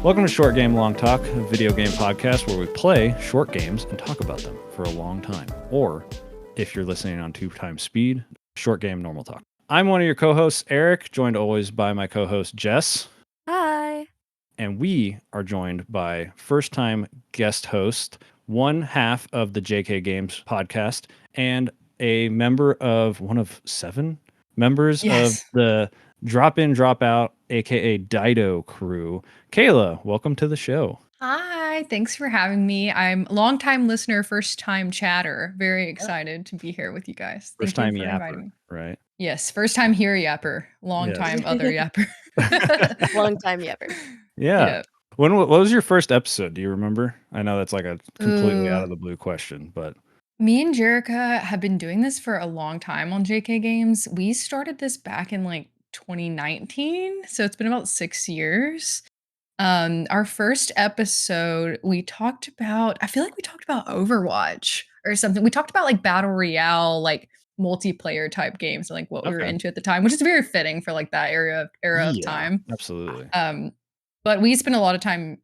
Welcome to Short Game Long Talk, a video game podcast where we play short games and talk about them for a long time. Or, if you're listening on 2x speed, Short Game Normal Talk. I'm one of your co-hosts, Eric, joined always by my co-host, Jess. Hi. And we are joined by first-time guest host, one half of the JK Games podcast, and a member of one of 7 members of the Drop In, Drop Out, aka Dido crew. Kayla, welcome to the show. Hi, thanks for having me. I'm a long-time listener, first-time chatter. Very excited to be here with you guys. First-time Thank you for inviting yapper, me. right? Yes, first-time here yapper, long-time other yapper. Long-time yapper. Yeah. What was your first episode? Do you remember? I know that's like a completely out of the blue question, but me and Jerica have been doing this for a long time on JK Games. We started this back in like 2019, so it's been about 6 years. Our first episode, we talked about, I feel like we talked about Overwatch or something. We talked about like battle royale, like multiplayer type games, like what we were into at the time, which is very fitting for like that era of time. Absolutely. But we spent a lot of time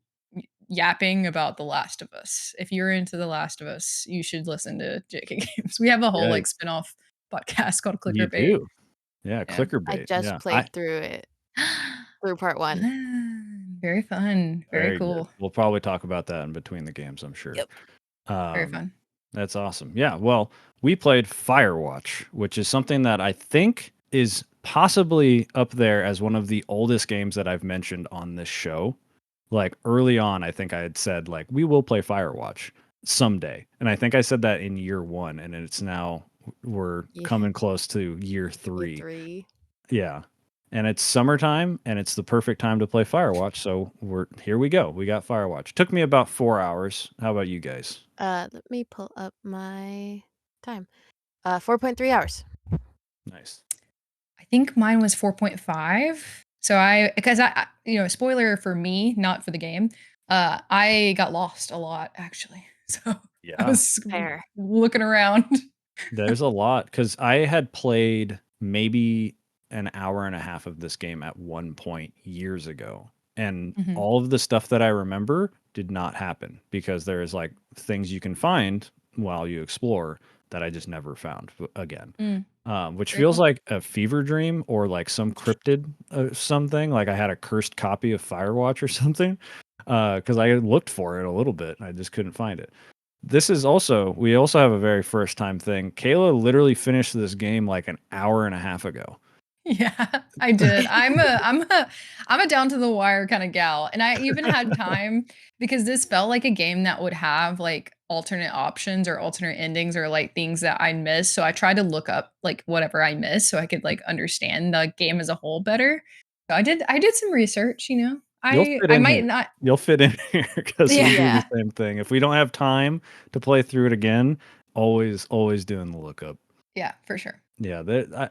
yapping about The Last of Us. If you're into The Last of Us, you should listen to JK Games. We have a whole like spin-off podcast called Clicker Bait. You do? Yeah, Clicker Bait. I just played through it. Through part 1. Very fun. Very cool. Good. We'll probably talk about that in between the games, I'm sure. Yep. Very fun. That's awesome. Yeah, well, we played Firewatch, which is something that I think is possibly up there as one of the oldest games that I've mentioned on this show. Like early on, I think I had said like, we will play Firewatch someday. And I think I said that in year 1, and it's now we're coming close to year 3. Year 3. Yeah. And it's summertime, and it's the perfect time to play Firewatch. So here we go. We got Firewatch. Took me about 4 hours. How about you guys? Let me pull up my time. 4.3 hours. Nice. I think mine was 4.5. So because I spoiler for me, not for the game. I got lost a lot actually. So I was looking around. There's a lot because I had played maybe an hour and a half of this game at one point years ago. And all of the stuff that I remember did not happen because there is like things you can find while you explore that I just never found again. Which feels like a fever dream or like some cryptid something. Like I had a cursed copy of Firewatch or something because I looked for it a little bit and I just couldn't find it. We also have a very first time thing. Kayla literally finished this game like an hour and a half ago. Yeah, I did. I'm a down to the wire kind of gal. And I even had time because this felt like a game that would have like alternate options or alternate endings or like things that I missed. So I tried to look up like whatever I missed so I could like understand the game as a whole better. So I did some research, I might not. You'll fit in here because we do the same thing. If we don't have time to play through it again, always doing the lookup. Yeah, for sure. Yeah,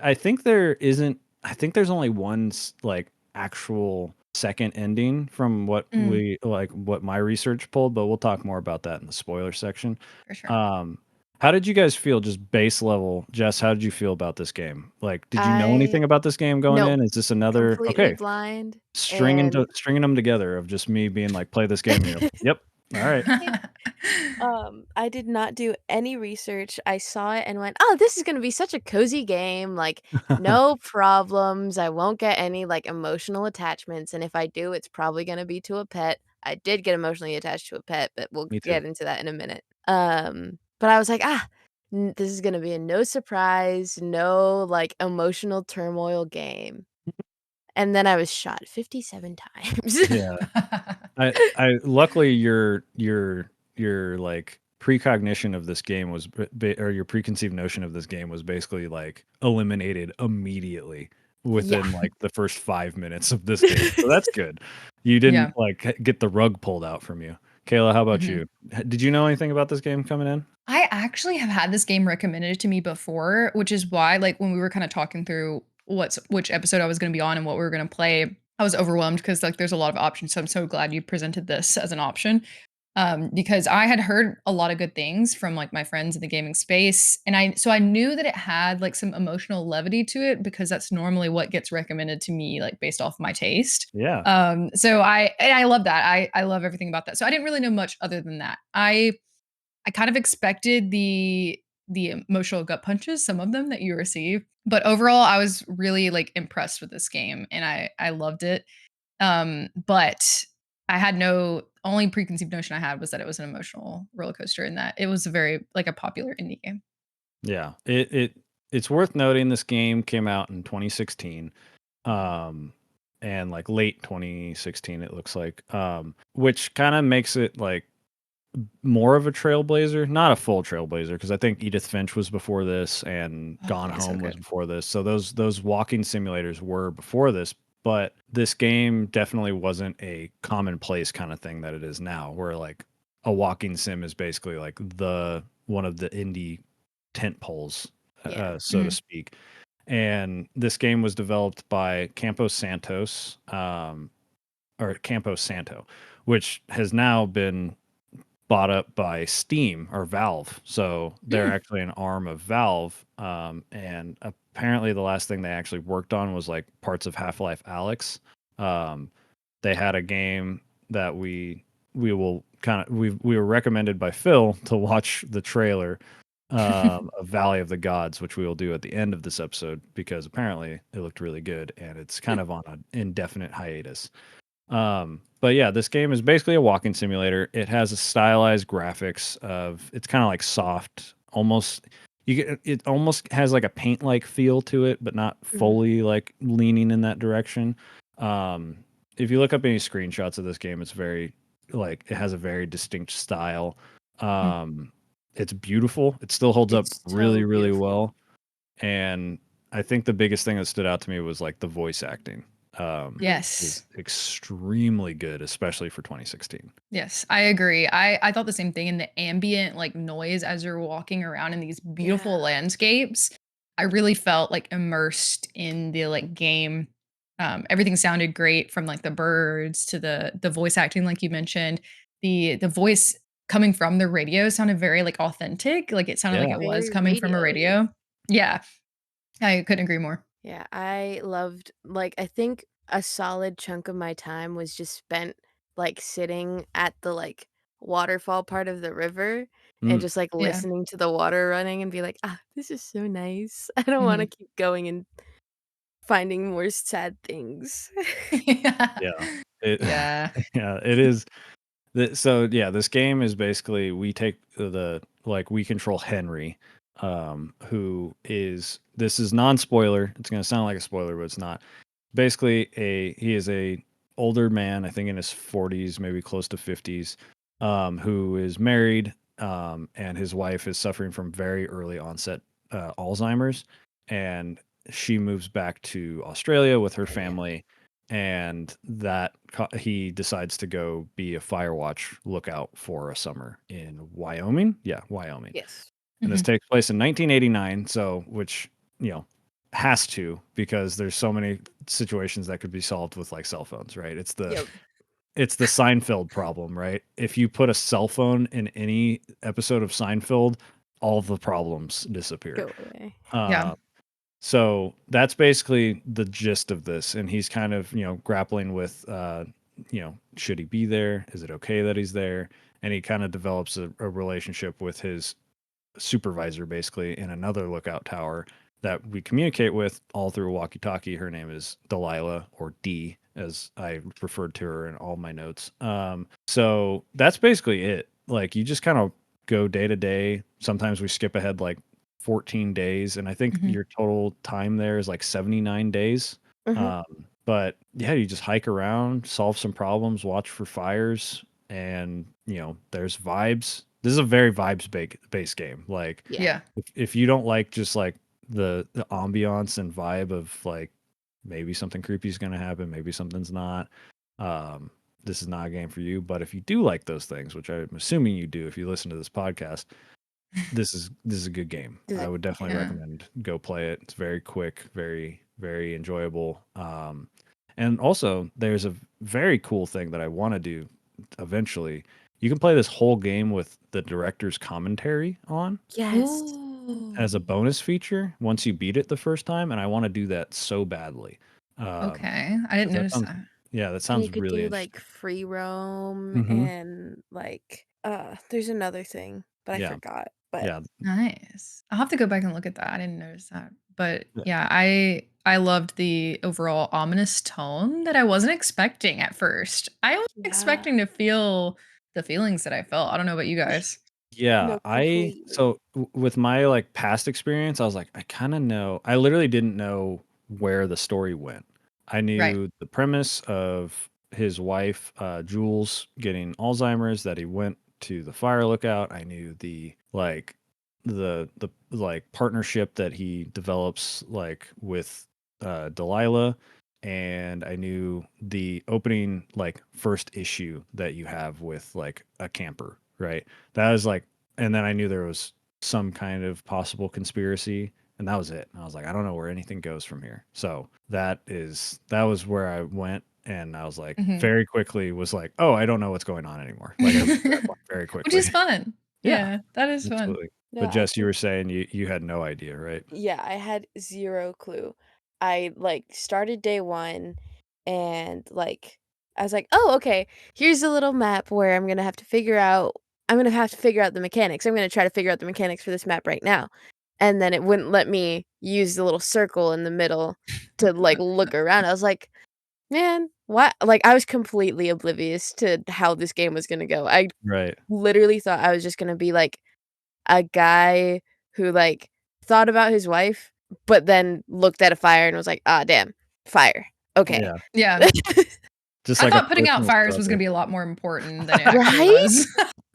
I think there isn't. I think there's only one like actual second ending from what what my research pulled, but we'll talk more about that in the spoiler section. For sure. How did you guys feel, just base level? Jess, how did you feel about this game? Like, did you know anything about this game going in? Is this another completely blind stringing them together of just me being like, play this game? Yep. All right. I did not do any research. I saw it and went, oh, this is going to be such a cozy game. Like, no problems. I won't get any like emotional attachments. And if I do, it's probably going to be to a pet. I did get emotionally attached to a pet, but we'll get into that in a minute. But I was like, this is going to be a no surprise, no like emotional turmoil game. And then I was shot 57 times. Yeah. I luckily your like precognition of this game was or your preconceived notion of this game was basically like eliminated immediately within like the first 5 minutes of this game. So that's good. You didn't like get the rug pulled out from you. Kayla, how about you? Did you know anything about this game coming in? I actually have had this game recommended to me before, which is why like when we were kind of talking through which episode I was going to be on and what we were going to play, I was overwhelmed because like there's a lot of options. So I'm so glad you presented this as an option. because I had heard a lot of good things from like my friends in the gaming space, and I knew that it had like some emotional levity to it because that's normally what gets recommended to me like based off my taste. Yeah. So I love that. I love everything about that. So I didn't really know much other than that. I kind of expected the emotional gut punches, some of them that you receive, but overall I was really like impressed with this game and I loved it. But I had no only preconceived notion I had was that it was an emotional roller coaster and that it was a very like a popular indie game. Yeah. It's worth noting this game came out in 2016. Um and like late 2016 it looks like. Which kind of makes it like more of a trailblazer, not a full trailblazer, because I think Edith Finch was before this and Oh, Gone yeah, so Home was good. before this. So those walking simulators were before this, but this game definitely wasn't a commonplace kind of thing that it is now, where like a walking sim is basically like the one of the indie tent poles, Yeah. so to Mhm. speak. And this game was developed by Campo Santo, which has now been bought up by Steam or Valve. So they're Mm. actually an arm of Valve. And apparently, the last thing they actually worked on was like parts of Half Life Alyx. Um, they had a game that we will kind of we were recommended by Phil to watch the trailer of Valley of the Gods, which we will do at the end of this episode because apparently it looked really good and it's kind of on an indefinite hiatus. But yeah, this game is basically a walking simulator. It has a stylized graphics of it's kind of like soft, almost it almost has like a paint like feel to it, but not Mhm. fully like leaning in that direction. Um, if you look up any screenshots of this game, it's very like it has a very distinct style. Mm. Um, it's beautiful. It still holds up It's really, so really beautiful. well. And I think the biggest thing that stood out to me was like the voice acting Mhm. is Yes. extremely good, especially for 2016. Yes, I agree. I thought the same thing in the ambient like noise as you're walking around in these Yeah. beautiful landscapes. I really felt like immersed in the like game. Everything sounded great from like the birds to the voice acting like you mentioned. The voice coming from the radio sounded very like authentic. Like it sounded like Yeah. it was Very coming from a radio-y. radio. Yeah, I couldn't agree more. Yeah, I loved like, I think a solid chunk of my time was just spent, like, sitting at the, like, waterfall part of the river and Mm, just, like, Yeah. listening to the water running and be like, "Ah, this is so nice. I don't wanna Mhm. keep going and finding more sad things." Yeah. yeah. It Yeah. yeah, it is. So yeah, this game is basically we take we control Henry, who is this is non-spoiler. It's gonna sound like a spoiler, but it's not. Basically, he is a older man, I think in his 40s, maybe close to 50s, who is married, and his wife is suffering from very early onset Alzheimer's, and she moves back to Australia with her Australia. family, and he decides to go be a Firewatch lookout for a summer in Wyoming. Yeah, Wyoming. Yes. And this Mhm. takes place in 1989, so which, you know, has to because there's so many situations that could be solved with like cell phones, right? Yep. It's the Seinfeld problem, right? If you put a cell phone in any episode of Seinfeld, all of the problems disappear. Go away. Yeah. Uh, so that's basically the gist of this, and he's kind of grappling with should he be there? Is it okay that he's there? And he kind of develops a relationship with his supervisor basically in another lookout tower that we communicate with all through walkie talkie. Her name is Delilah, or D, as I referred to her in all my notes. So that's basically it. Like you just kind of go day to day. Sometimes we skip ahead like 14 days, and I think Mhm. your total time there is like 79 days. Mhm. Um, but yeah, you just hike around, solve some problems, watch for fires, and there's vibes. This is a very based game. Like Yeah. Yeah. if you don't like just like the ambiance and vibe of like maybe something creepy is going to happen, maybe something's not, um this is not a game for you. But if you do like those things, which I'm assuming you do if you listen to this podcast, this is a good game. Does I it would definitely Yeah. recommend go play it. It's very quick, very enjoyable. And also there's a very cool thing that I want to do eventually. you can play this whole game with the director's commentary on Yes. as a Ooh. bonus feature once you beat it the first time, and I want to do that so badly. Okay. I didn't 'Cause that notice sounds that. yeah, that And you sounds could really do like interesting. free roam Mhm. and like there's another thing, but I Yeah, forgot. But yeah, Nice. I'll have to go back and look at that. I didn't notice that. But yeah, yeah, I loved the overall ominous tone that I wasn't expecting at first. I was yeah, expecting to feel the feelings that I felt. I don't know about you guys. yeah. no, completely. With my like past experience, I was like, I kind of know. I literally didn't know where the story went. I Right. knew the premise of his wife, Jules, getting Alzheimer's, that he went to the fire lookout. I knew the like partnership that he develops like with Delilah, and I knew the opening like first issue that you have with like a camper, right? That was like, and then I knew there was some kind of possible conspiracy, and that was it. And I was like, I don't know where anything goes from here. So that was where I went, and I was like, Mhm. very quickly was like, oh, I don't know what's going on anymore. Like I read that one very Which quickly. is fun. Yeah, Yeah, that is fun. absolutely. No, But I Jess, you can. were saying you had no idea, right? Yeah, I had zero clue. I like started day one and like I was like, "Oh, okay. Here's a little map where I'm going to have to figure out the mechanics. I'm going to try to figure out the mechanics for this map right now." And then it wouldn't let me use the little circle in the middle to like look around. I was like, "Man, what?" Like I was completely oblivious to how this game was going to go. I Right. literally thought I was just going to be like a guy who, like, thought about his wife, but then looked at a fire and was like, "Ah, damn, fire. Okay." Yeah. Yeah. Just I like a thought putting out personal fires was gonna struggle. be a lot more important than it actually Right? was.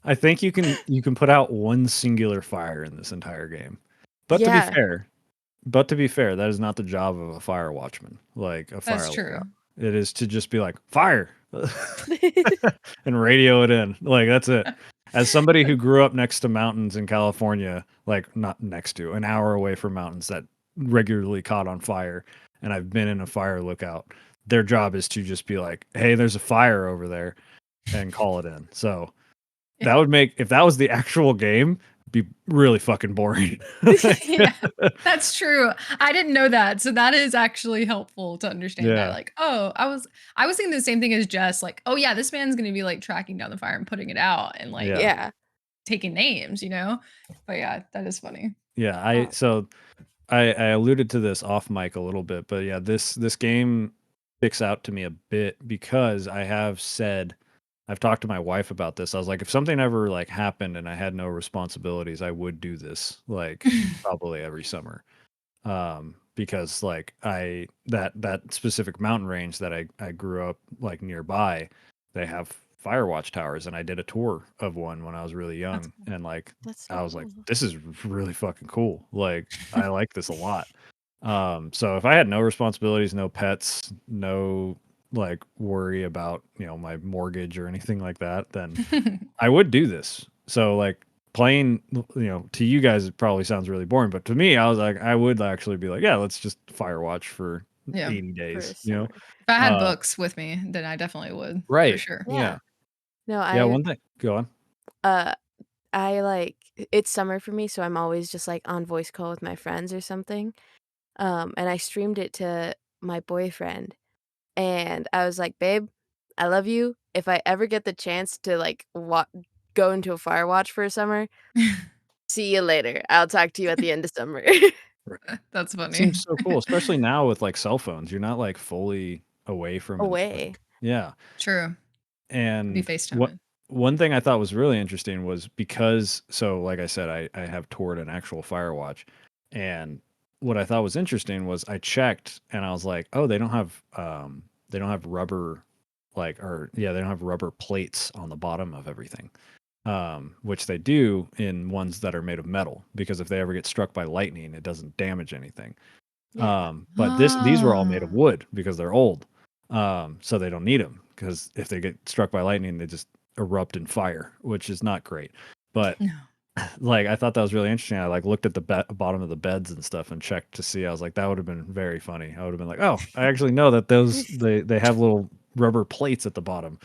I think you can put out one singular fire in this entire game. But to be Yeah. fair, But to be fair, that is not the job of a fire watchman, like a That's fire true. lookout. It is to just be like, fire and radio it in. Like that's it. As somebody who grew up next to mountains in California, like not next to, an hour away from mountains that regularly caught on fire, and I've been in a fire lookout, their job is to just be like, hey, there's a fire over there and call it in. So Yeah. that would make, if that was the actual game, be really fucking boring. Like, Yeah, that's true. I didn't know that, so that is actually helpful to understand that, yeah. like, oh, I was thinking the same thing as Jess, like, "Oh, yeah, this man's gonna be, like, tracking down the fire and putting it out and, like, Yeah. Yeah. taking names," you know? But yeah, that is funny. Yeah, Oh, I alluded to this off mic a little bit, but yeah, this game sticks out to me a bit because I've talked to my wife about this. I was like, if something ever like happened and I had no responsibilities, I would do this like probably every summer. Because like that specific mountain range that I grew up like nearby, they have Firewatch towers, and I did a tour of one when I was really That's young, cool. and like that's so I was like, cool. this is really fucking cool. Like I like this a lot. So if I had no responsibilities, no pets, no like worry about, my mortgage or anything like that, then I would do this. So like playing, to you guys it probably sounds really boring, but to me, I was like, I would actually be like, yeah, let's just Firewatch for Yeah. 80 For a days, summer. If I had Uh, books with me, then I definitely would, for right. sure. Yeah. Yeah. No, Yeah. One thing. Go on. uh I like it's summer for me, so I'm always just like on voice call with my friends or something. And I streamed it to my boyfriend and I was like, "Babe, I love you. If I ever get the chance to like go into a fire watch for a summer, see you later. I'll talk to you at the end of summer." Right. That's It seems funny. so cool, especially now with like cell phones. You're not like fully away from it. Like, Away. yeah. True. Could be And what FaceTiming. one thing I thought was really interesting was because, so like I said, I have toured an actual Firewatch, and what I thought was interesting was I checked and I was like, oh, they don't have rubber, like, or yeah, they don't have rubber plates on the bottom of everything. Which they do in ones that are made of metal, because if they ever get struck by lightning, it doesn't damage anything. Yeah. But these were all made of Ah. wood because they're old. So they don't need them, because if they get struck by lightning, they just erupt in fire, which is not great. But No. like I thought that was really interesting. I like looked at the bottom of the beds and stuff and checked to see. I was like, that would have been very funny. I would have been like, oh, I actually know that those they have little rubber plates at the bottom.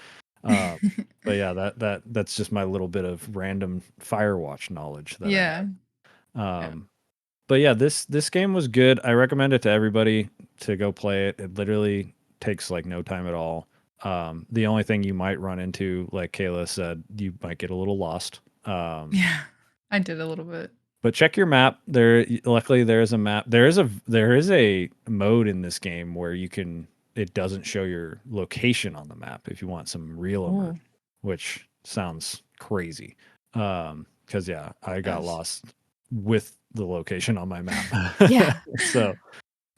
Um, but yeah, that's just my little bit of random Firewatch knowledge that I Yeah. have. Yeah. But yeah, this game was good. I recommend it to everybody to go play it. It literally takes like no time at all. The only thing you might run into, like Kayla said, you might get a little lost. Yeah. I did a little bit. But check your map. Luckily there is a map. There is a mode in this game where it doesn't show your location on the map if you want some real Oh, immersion, which sounds crazy. Because yeah, I got yes. lost with the location on my map. Yeah. So,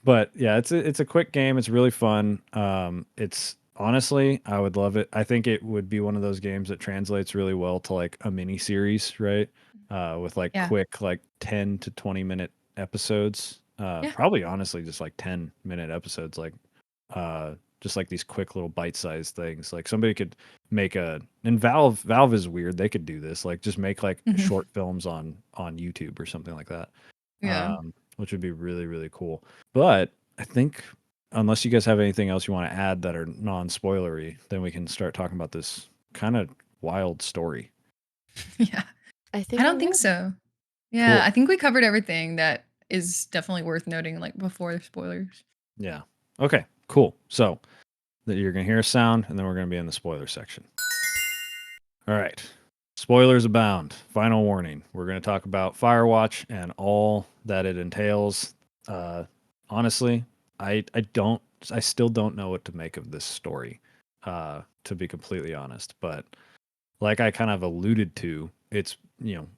but yeah, it's a quick game. It's really fun. It's honestly, I would love it. I think it would be one of those games that translates really well to like a mini series, right? With like Yeah. quick, like 10 to 20-minute episodes. Yeah. Probably honestly just like 10-minute episodes, like just like these quick little bite-sized things. Like somebody could make and Valve is weird. They could do this, like just make like Mhm. short films on YouTube or something like that. Yeah. Which would be really, really cool. But I think unless you guys have anything else you want to add that are non-spoilery, then we can start talking about this kind of wild story. Yeah. I I think don't I'm think good. so. Yeah, Cool. I think we covered everything that is definitely worth noting, like before the spoilers. Yeah. Okay, cool. So that you're going to hear a sound and then we're going to be in the spoiler section. All right. Spoilers abound. Final warning. We're going to talk about Firewatch and all that it entails. Honestly, I still don't know what to make of this story, to be completely honest. But like I kind of alluded to,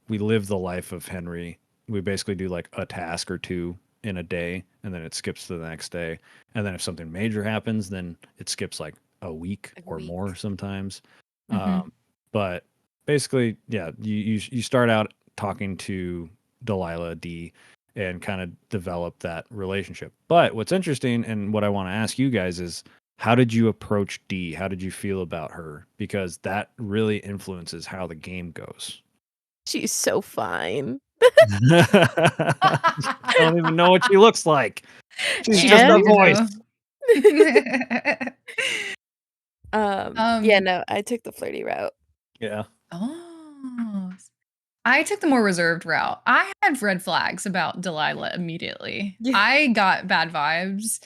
we live the life of Henry. We basically do like a task or two in a day, and then it skips to the next day. And then if something major happens, then it skips like a week A or more week. sometimes. Mhm. But basically, yeah, you start out talking to Delilah D and kind of develop that relationship. But what's interesting and what I want to ask you guys is how did you approach D? How did you feel about her? Because that really influences how the game goes. She's so fine. I don't even know what she looks like. She's She's just And a weirdo. voice. yeah, Um, no, I took the flirty route. Yeah. oh, I took the more reserved route. I had red flags about Delilah immediately. Yeah. I got bad vibes.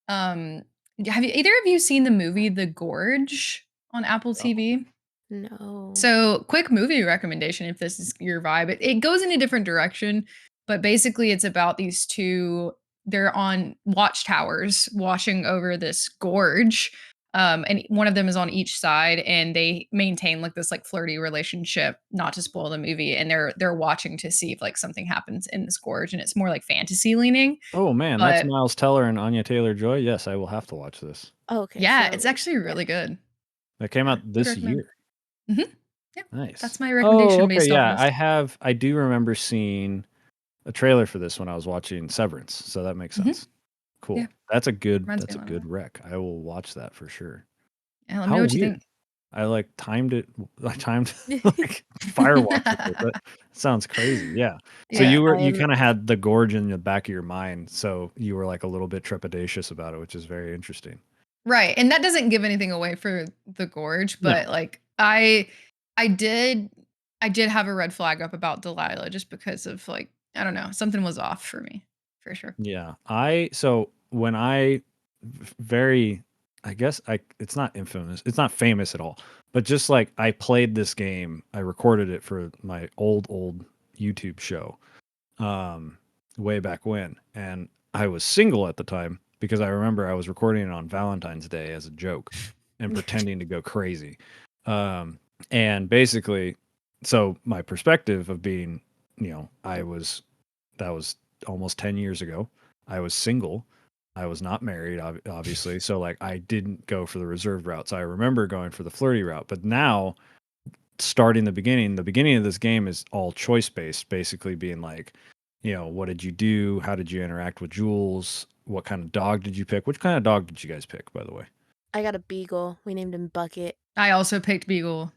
Um, have either of you seen the movie The Gorge on Apple TV? No. So, quick movie recommendation if this is your vibe. It goes in a different direction, but basically it's about these two, they're on watchtowers watching over this gorge. And one of them is on each side and they maintain like this like flirty relationship, not to spoil the movie, and they're watching to see if like something happens in this gorge and it's more like fantasy leaning. Oh man, that's But Miles Teller and Anya Taylor-Joy. Yes, I will have to watch this. Okay, yeah, it's so actually yeah, really good. That came Yeah, out would this recommend. year. Mhm. Yeah, that's Nice. my Oh, recommendation okay. based off of Yeah, this. I do remember seeing a trailer for this when I was watching Severance, so that makes Mhm. sense. Yeah, Cool. reminds me That's a a lot of good that. rec. I will watch that for sure. Yeah, let me How know what you weird. think. I like timed it. I timed yeah. like Firewatch with it. That sounds crazy. Yeah. So Yeah. you I'm kind of had the gorge in the back of your mind, so you were like a little bit trepidatious about it, which is very interesting. Right, and that doesn't give anything away for the gorge, No. but, like, I did I did have a red flag up about Delilah just because of, like, I don't know, something was off for me, for sure. Yeah. So when very I guess it's not infamous. It's not famous at all. But just like I played this game, I recorded it for my old YouTube show. Um Way back when. And I was single at the time because I remember I was recording it on Valentine's Day as a joke and pretending to go crazy. Um and basically so my perspective of being, that was almost 10 years ago. I was single. I was not married, obviously. So, like, I didn't go for the reserved route. So, I remember going for the flirty route. But now, starting the beginning of this game is all choice based, basically being like, what did you do? How did you interact with Jules? What kind of dog did you pick? Which kind of dog did you guys pick, by the way? I got a beagle. We named him Bucket. I also picked Beagle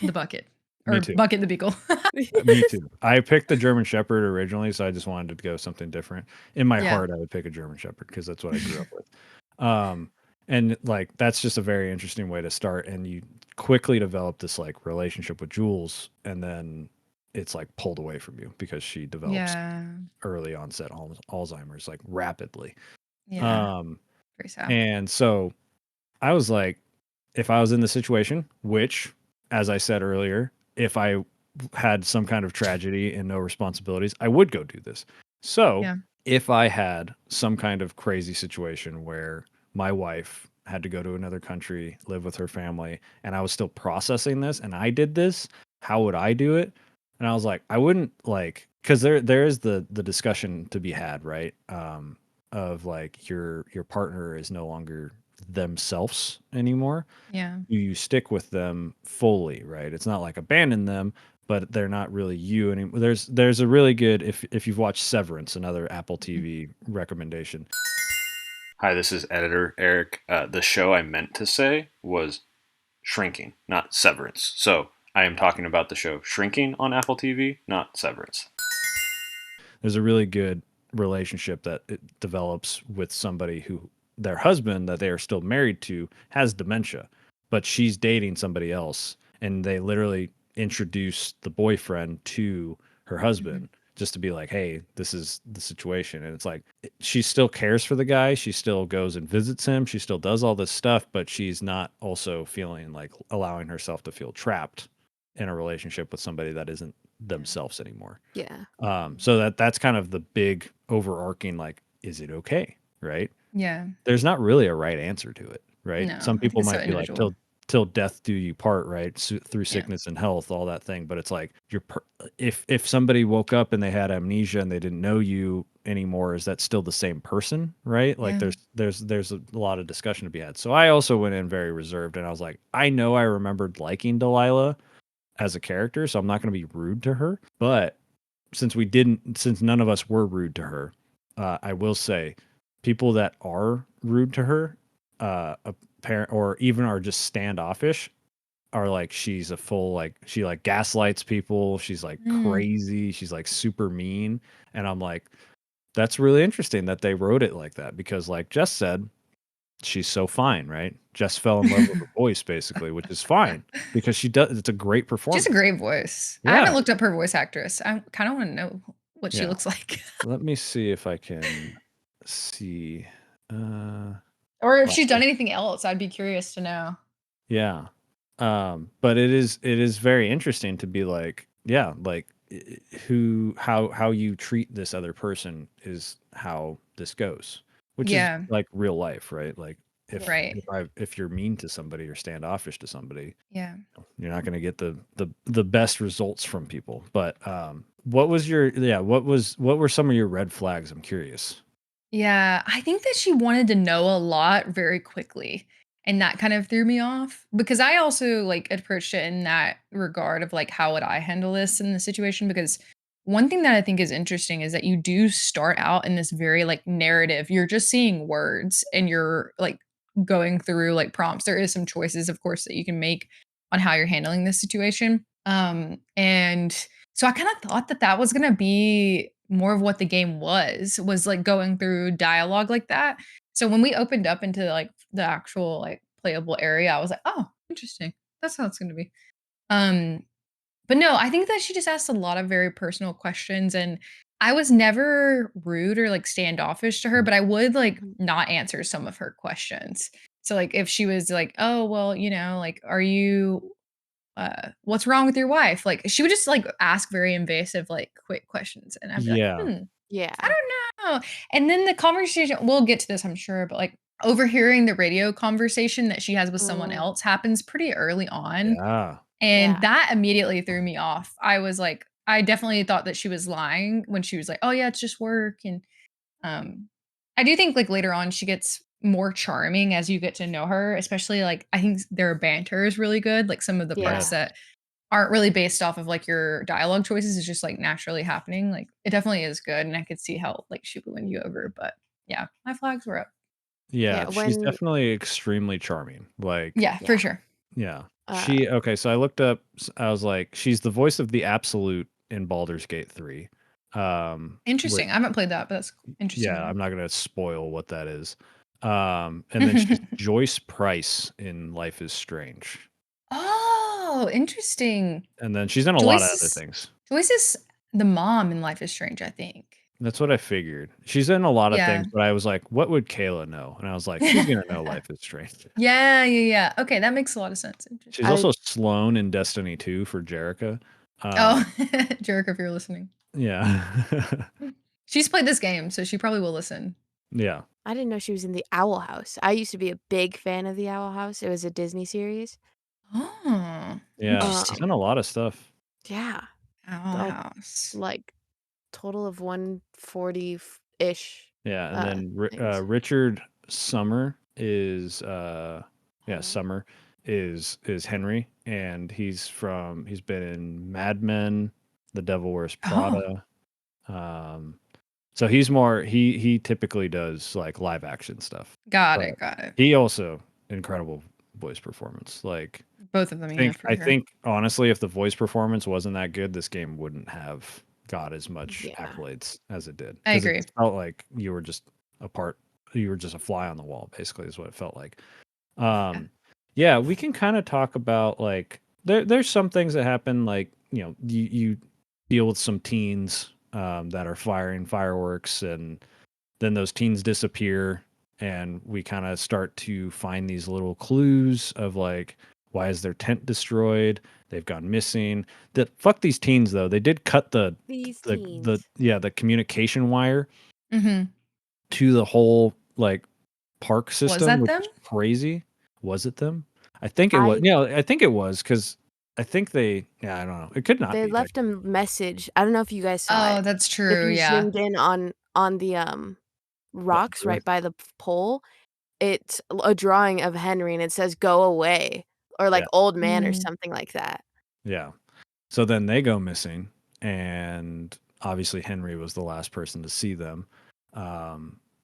the Bucket, Me or too. Bucket the Beagle. Me too. I picked the German Shepherd originally, so I just wanted to go something different. In my Yeah. heart, I would pick a German Shepherd because that's what I grew up with. Um, and like that's just a very interesting way to start. And you quickly develop this like relationship with Jules, and then it's like pulled away from you because she develops Yeah. early onset Alzheimer's like rapidly. Yeah. Um, Very sad. and so I was like, if I was in the situation, which, as I said earlier, if I had some kind of tragedy and no responsibilities, I would go do this. So Yeah. if I had some kind of crazy situation where my wife had to go to another country, live with her family, and I was still processing this and I did this, how would I do it? And I was like, I wouldn't like, because there is the discussion to be had, right? Of like your partner is no longer themselves anymore. Yeah. You stick with them fully, right? It's not like abandon them, but they're not really you anymore. There's a really good, if you've watched Severance, another Apple Mhm. TV recommendation. Hi, this is editor Eric. The show I meant to say was Shrinking, not Severance. So I am talking about the show Shrinking on Apple TV, not Severance. There's a really good relationship that it develops with somebody who their husband that they are still married to has dementia, but she's dating somebody else, and they literally introduce the boyfriend to her Mhm. husband just to be like, hey, this is the situation. And it's like she still cares for the guy, she still goes and visits him, she still does all this stuff, but she's not also feeling like allowing herself to feel trapped in a relationship with somebody that isn't Yeah. themselves anymore. Yeah. So that's kind of the big overarching, like, is it okay? Right? Yeah. There's not really a right answer to it, right? No, Some I think people it's so might be like, individual. till death do you part, right? Through Yeah. sickness and health, all that thing. But it's like if somebody woke up and they had amnesia and they didn't know you anymore, is that still the same person, right? Like Yeah. there's a lot of discussion to be had. So I also went in very reserved, and I was like, I know I remembered liking Delilah as a character, so I'm not going to be rude to her, but since none of us were rude to her, I will say people that are rude to her, apparent or even are just standoffish, are like she's a full like she like gaslights people. She's like Mm. crazy. She's like super mean, and I'm like, that's really interesting that they wrote it like that because, like Jess said, she's so fine, right? Jess fell in love with her voice basically, which is fine because she does. It's a great She has a performance. great voice. I Yeah, haven't looked up her voice actress. I kinda wanna know what she yeah. looks like. Let me see if I can see. Uh, Or if well, she's done anything else, I'd be curious to know. yeah. But it is very interesting to be like, yeah, like how you treat this other person is how this goes, which is Yeah. like real life, right? Like Right. if you're mean to somebody or standoffish to somebody, Yeah. you're not going to get the best results from people. But what was your yeah? What were some of your red flags? I'm curious. Yeah, I think that she wanted to know a lot very quickly, and that kind of threw me off because I also, like, approached it in that regard of, like, how would I handle this in the situation, because one thing that I think is interesting is that you do start out in this very, like, narrative. You're just seeing words and you're, like, going through, like, prompts. There is some choices, of course, that you can make on how you're handling this situation, and so I kinda thought that that was gonna be more of what the game was, like, going through dialogue like that. So when we opened up into, like, the actual, like, playable area, I was like, "Oh, interesting. That's how it's gonna be." Um, but no, I think that she just asked a lot of very personal questions, and I was never rude or, like, standoffish to her, but I would, like, Mhm. not answer some of her questions. So, like, if she was like, "Oh, well, like, are you what's wrong with your wife?" Like, she would just, like, ask very invasive, like, quick questions, and I'd be like, Yeah, I Yeah. don't know. And then the conversation, we'll get to this, I'm sure, but, like, overhearing the radio conversation that she has with someone Mm, else happens pretty early on, yeah, and yeah. that immediately threw me off. I was like, I definitely thought that she was lying when she was like, "Oh, yeah, it's just work," and um, I do think, like, later on, she gets more charming as you get to know her, especially, like, I think their banter is really good, like, some of the parts Yeah. yes, that aren't really based off of, like, your dialogue choices, it's just, like, naturally happening, like, it definitely is good, and I could see how, like, she would win you over, but yeah, my flags were up. yeah. Yeah, She's when definitely extremely charming. Like, Yeah, for yeah. sure. yeah, Uh, okay. So I looked up. I was like, she's the voice of the Absolute in Baldur's Gate 3. Which Interesting, I haven't played that, but that's interesting to yeah, know. I'm not gonna spoil what that is. And then she's Joyce Price in Life is Strange. Oh, interesting. And then she's in a lot of Joyce other is things. Joyce is the mom in Life is Strange, I think. That's what I figured. She's in a lot of Yeah. things, but I was like, what would Kayla know? And I was like, she's gonna know Life is Strange. Yeah, yeah, yeah. Okay, that makes a lot of sense. She's Interesting. I also Sloane in Destiny 2 for Jerica. Oh, Jericho, if you're listening. Yeah. She's played this game, so she probably will listen. Yeah. I didn't know she was in the Owl House. I used to be a big fan of the Owl House. It was a Disney series. Oh, Yeah. She's Um, in a interesting. lot of stuff. yeah, Owl uh, House. like total of 140 ish Yeah. And then things. Richard Summer is Henry. Summer is Henry, and he's been in Mad Men, The Devil Wears Oh, Prada. Um so he's more he typically does like live action stuff. got But it, got it. he also incredible voice performance. Like Both of them, yeah, for I sure. think honestly, if the voice performance wasn't that good, this game wouldn't have got as much Yeah. accolades as it did. I Because it agree. felt like you were just a fly on the wall, basically, is what it felt like. Yeah. Yeah, we can kind of talk about like there's some things that happen, like, you deal with some teens that are firing fireworks, and then those teens disappear, and we kind of start to find these little clues of like, why is their tent destroyed? They've gone missing. The fuck these teens though. They did cut These the teens. yeah, the communication wire Mhm. to the whole like park Was system, that which them? is crazy. Was it them? I think it was. I Yeah, I think it was because I think yeah, I don't know. It could not They be left a technically. message. I don't know if you guys saw Oh, it. that's If true, you yeah. zoomed in on the The rocks underwood. right by the pole, it's a drawing of Henry and it says "Go away" or Yeah. like "Old man" or Mm, something like that. Yeah. So then they go missing, and obviously Henry was the last person to see them.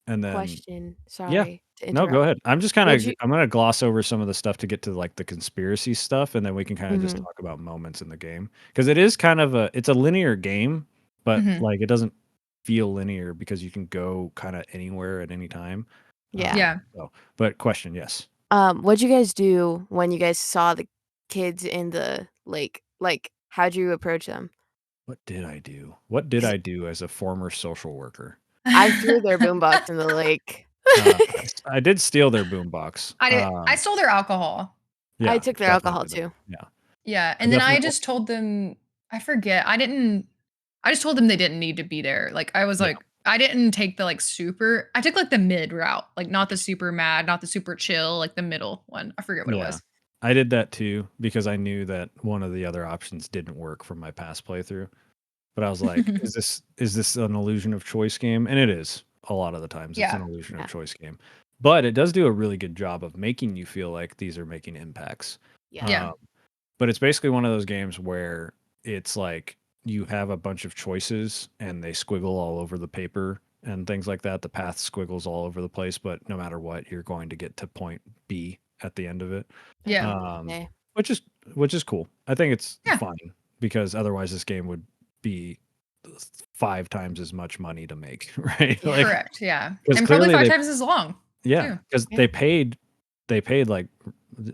And then Question, yeah, sorry to no, go interrupt. ahead. Would you I'm gonna gloss over some of the stuff to get to like the conspiracy stuff, and then we can kind of just Mhm. talk about moments in the game, because it is kind of it's a linear game, but mhm. like it doesn't feel linear because you can go kind of anywhere at any time. Yeah. Yeah. But question, yes. What'd you guys do when you guys saw the kids in the lake? Like, how'd you approach them? What did I do? What did 'Cause I do as a former social worker? I threw their boombox in the lake. I did steal their boombox. I stole their alcohol. I Yeah, took their definitely alcohol did that. too. Yeah, Yeah, I and then I definitely. just told them I forget. I just told them they didn't need to be there. Like I was Yeah, like I didn't take the like super I took like the mid route. Like not the super mad, not the super chill, like the middle one. I forget what it yeah. was. I did that too because I knew that one of the other options didn't work from my past playthrough. But I was like, is this an illusion of choice game? And it is. A lot of the times it's an Yeah. illusion of Yeah. choice game. But it does do a really good job of making you feel like these are making impacts. Yeah. Yeah. Um, but it's basically one of those games where it's like you have a bunch of choices and they squiggle all over the paper and things like that. The path squiggles all over the place, but no matter what, you're going to get to point B at the end of it. At the Yeah. end of the Um, day. which is cool. I think it's Yeah. fine because otherwise this game would be 5 times as much money to make, right? Yeah. Like, Correct. Yeah. because And probably clearly 5 times as long yeah, too. because Yeah. they paid like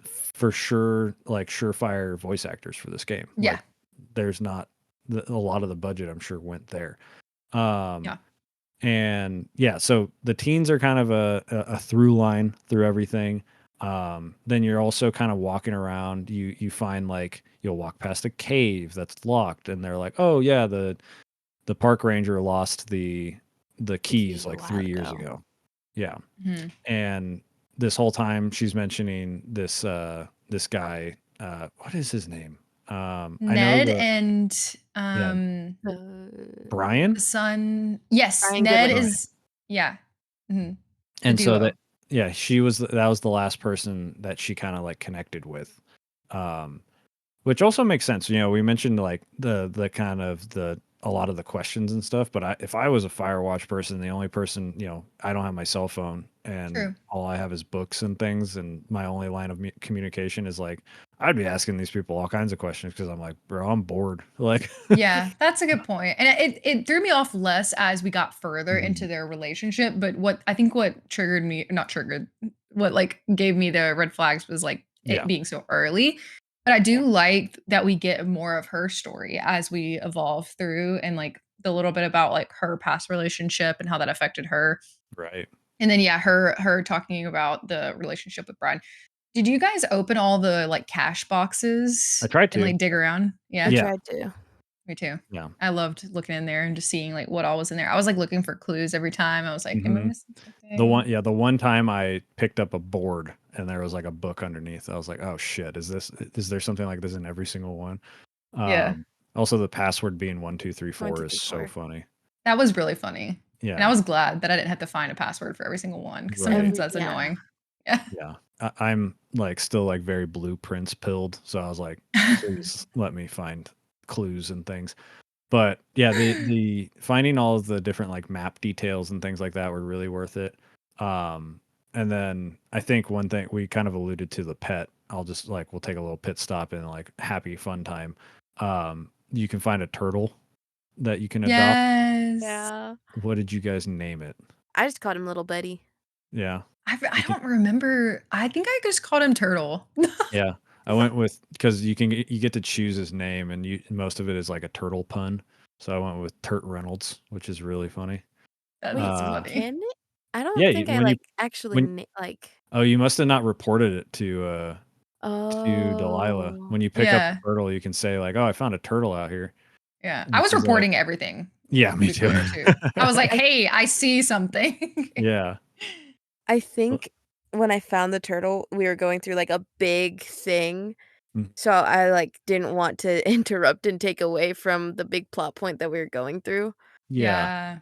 for sure, like surefire voice actors for this game. Yeah. Like, there's not a lot of the budget, I'm sure, went there. Um, Yeah. and yeah, so the teens are kind of a through line through everything. Then you're also kind of walking around. You find like you'll walk past a cave that's locked, and they're like, "Oh yeah, the park ranger lost the The keys keys a like while 3 years ago. ago." Yeah, Mhm. and this whole time she's mentioning this guy. What is his name? I know Ned and yeah, Uh, the Brian. son. Yes, Brian Ned Gibbons. Brian. is yeah. Mhm. The And so that, duo. yeah, that was the last person that she kind of like connected with. Um, which also makes sense. We mentioned like the kind of the a lot of the questions and stuff, but if I was a Firewatch person, the only person, I don't have my cell phone and True. all I have is books and things, and my only line of communication is like, I'd be asking these people all kinds of questions because I'm like, bro, I'm bored. Like, Yeah, that's a good point. And it threw me off less as we got further into Mhm. their relationship, but what triggered me not triggered, what, like, gave me the red flags was, like, it Yeah, being so early. But I do like that we get more of her story as we evolve through and, like, the little bit about, like, her past relationship and how that affected her. Right. And then, yeah, her talking about the relationship with Brian. Did you guys open all the, like, cash I boxes tried and, to. like, dig around? I Yeah, Yeah. tried to. me too. Yeah. I loved looking in there and just seeing, like, what all was in there. I was, like, looking for clues every time. I was like, "Am I Mhm. missing something?" The one time I picked up a board and there was like a book underneath. I was like, "Oh shit, is there something like this in every single one?" Yeah, Also the password being 1234 is so 1234. funny. that was really funny. And I Yeah. was glad that I didn't have to find a password for every single one because Right. sometimes that's Yeah. annoying. Yeah. Yeah. I'm like still like very blueprints pilled, so I was like, please let me find clues and things. But yeah, the finding all of the different like map details and things like that were really worth it. And then I think one thing we kind of alluded to the pet. I'll just like we'll take a little pit stop and like happy fun time. You can find a turtle that you can adopt. Yes. Yeah. What did you guys name it? I just called him Little Betty. Yeah. I You can don't remember. I think I just called him Turtle. yeah. I went with because you get to choose his name and you most of it is like a turtle pun. So I went with Turt Reynolds, which is really funny. Wait, That's Uh funny. can it? I don't yeah, think I, when you like, actually when na like oh, you must have not reported it to Delilah. Oh. When you pick up Yeah. a turtle, you can say like, "Oh, I found a turtle out here." Yeah. And I was she's like, reporting everything, "Yeah, to me be too." clear, too. I was like, I "Hey, I see something." Yeah. I Uh, think when I found the turtle, we were going through, like, a big thing, mm, so I, like, didn't want to interrupt and take away from the big plot point that we were going through. yeah. Yeah,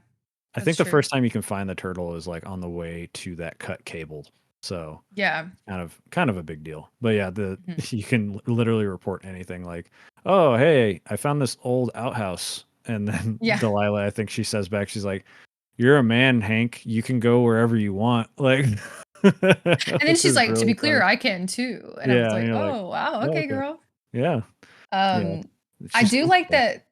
I that's think the true. first time you can find the turtle is like on the way to that cut cable. So Yeah. kind of a big deal. But yeah, the Mhm. you can literally report anything like, "Oh, hey, I found this old outhouse." And then Yeah. Delilah, I think she says back, she's like, "You're a man, Hank. You can go wherever you want." Like, And then which she's is like, "To be really clear, funny. I can too." And I was Yeah, and like, you're like, "Oh, wow. "Oh, Okay, okay. girl." Yeah, yeah." Um, I She's do so like cool. that.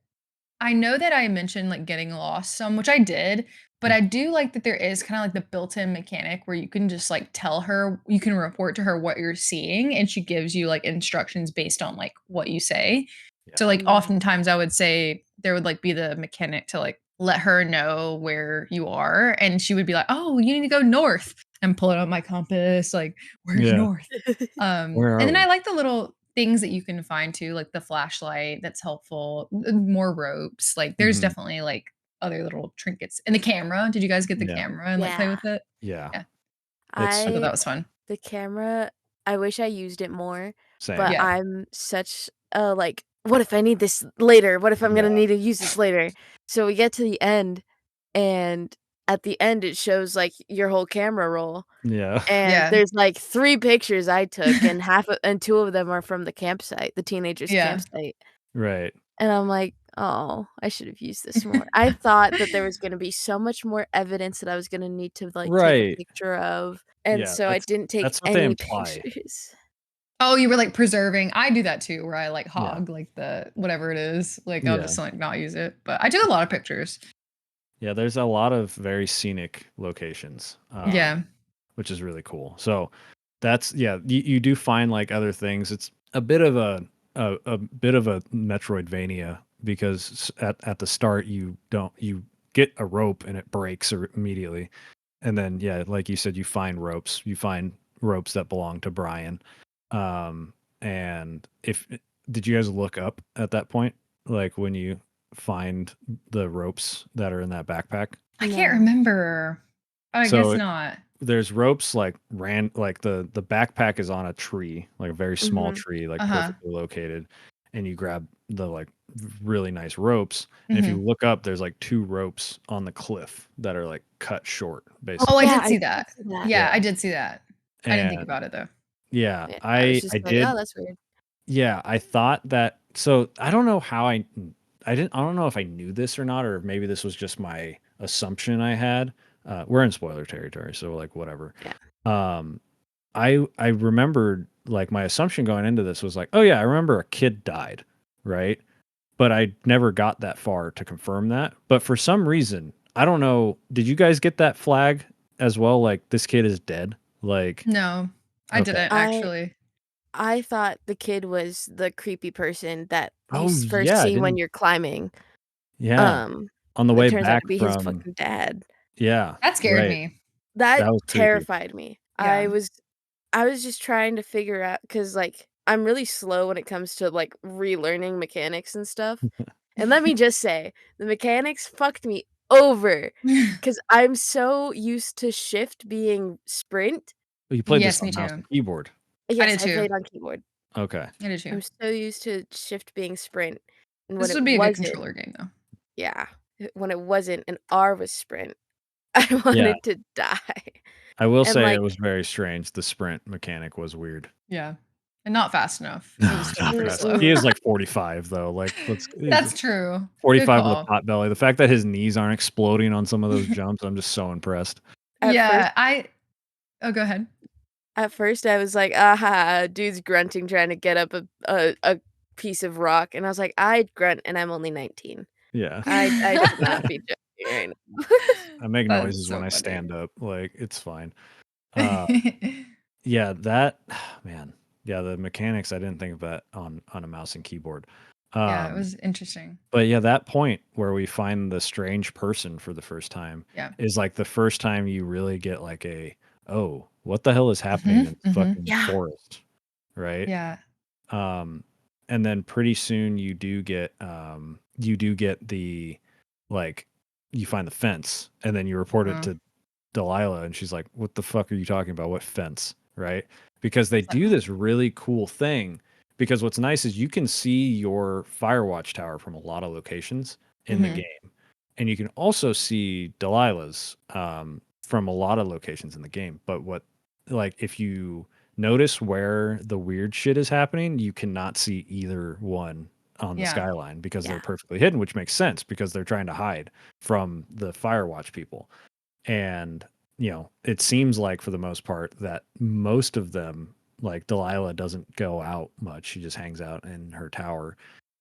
I know that I mentioned, like, getting lost some, which I did, but Mm, I do like that there is kinda like the built-in mechanic where you can just, like, tell her you can report to her what you're seeing, and she gives you, like, instructions based on, like, what you say. So, yeah, like, Mm. oftentimes I would say there would, like, be the mechanic to, like, let her know where you are, and she would be like, "Oh, you need to go north," and pull out my compass, like, "Where's yeah. north?" Where And are then we? I like the little things that you can find too, like the flashlight that's helpful, more ropes. Like there's Mhm. definitely like other little trinkets. And the camera. Did you guys get the Yeah, camera and like play Yeah. with it? yeah. Yeah. It's I thought I that was fun. the camera, I wish I used it more, but same. Yeah. I'm such a, like, "What if I need this later? What if I'm gonna Yeah, need to use this later?" So we get to the end, and at the end, it shows, like, your whole camera roll, yeah, and Yeah. there's, like, 3 pictures I took, and 2 of them are from the campsite, the teenagers' Yeah. campsite, right, and I'm like, "Oh, I should have used this more." I thought that there was gonna be so much more evidence that I was gonna need to, like, take a right. picture of, and Yeah, so I didn't take that's what they any imply. pictures. Oh, you were like preserving. I do that too, where I like Yeah, hog like the whatever it is. Like I'll yeah, just like not use it. But I took a lot of pictures. yeah. There's a lot of very scenic locations, Yeah. which is really cool. So that's yeah. You do find like other things. It's a bit of a bit of a Metroidvania because at the start you get a rope and it breaks immediately, and then yeah, like you said, you find ropes. You find ropes that belong to Brian. And if did you guys look up at that point, like when you find the ropes that are in that backpack? I can't No. remember. Oh, I guess So not. there's ropes like like the backpack is on a tree, like a very small Mhm. tree, like Uh-huh. perfectly located, and you grab the like really nice ropes. And if you Mhm. look up, there's like two ropes on the cliff that are like cut short, Oh, I basically. Yeah, did I see did that. see that. Yeah, Yeah. I did see that. I didn't think And about it though. yeah, Yeah, I was I just like, "Oh, did. that's weird." Yeah, I thought that. So I don't know how I don't know if I knew this or not, or maybe this was just my assumption I had. We're in spoiler territory, so like whatever. Yeah. Um, I remembered like my assumption going into this was like, oh yeah, I remember a kid died, right? But I never got that far to confirm that. But for some reason, I don't know. Did you guys get that flag as well? Like this kid is dead. Like No, I okay, didn't I actually. I thought the kid was the creepy person that you Oh, first yeah, I see when didn't you're climbing, yeah. um, On the it way turns out back to be his from fucking dad. yeah, That scared right. me. That That was creepy. terrified me. Yeah. I was just trying to figure out, cause like, I'm really slow when it comes to, like, relearning mechanics and stuff, and let me just say, the mechanics fucked me over, cause I'm so used to shift being sprint. Oh, you played this Yes, me on mouse too. and keyboard. I Yes, did I too. played on keyboard. Okay. I did too. I'm so used to shift being sprint, and when This it would be a good wasn't, controller game though. yeah, when it wasn't and R was sprint, I Yeah. wanted to die, I will and, say like it was very strange. The sprint mechanic was weird. Yeah. And not fast enough. It was No, still not very fast. slow. He mm-mm. is like 45 though. Like he's That's true. Good 45 with a call. pot belly. The fact that his knees aren't exploding on some of those jumps, I'm just so impressed. At first Yeah, Oh, go ahead. At first, I was like, "Aha, dude's grunting trying to get up a piece of rock," and I was like, "I'd grunt, and I'm only 19. Yeah. I should not be joking right now." I make That's noises when so I funny. stand up. Like it's fine. Uh yeah, that man. Yeah, the mechanics I didn't think of that on a mouse and keyboard. Yeah, it Um was interesting. But yeah, that point where we find the strange person for the first time Yeah. is like the first time you really get like oh, what the hell is happening in Mhm, the mhm. fucking Yeah. forest, right? Yeah, Um, and then pretty soon you do get like you find the fence and then you report it uh-huh. to Delilah and she's like, "What the fuck are you talking about? What fence?" Right? Because they So do this really cool thing. Because what's nice is you can see your Firewatch tower from a lot of locations in the Mhm. game, and you can also see Delilah's from a lot of locations in the game. But like, if you notice where the weird shit is happening, you cannot see either one on the Yeah, skyline because they're Yeah. perfectly hidden, which makes sense because they're trying to hide from the Firewatch people. And, it seems like for the most part that most of them, like Delilah doesn't go out much. She just hangs out in her tower.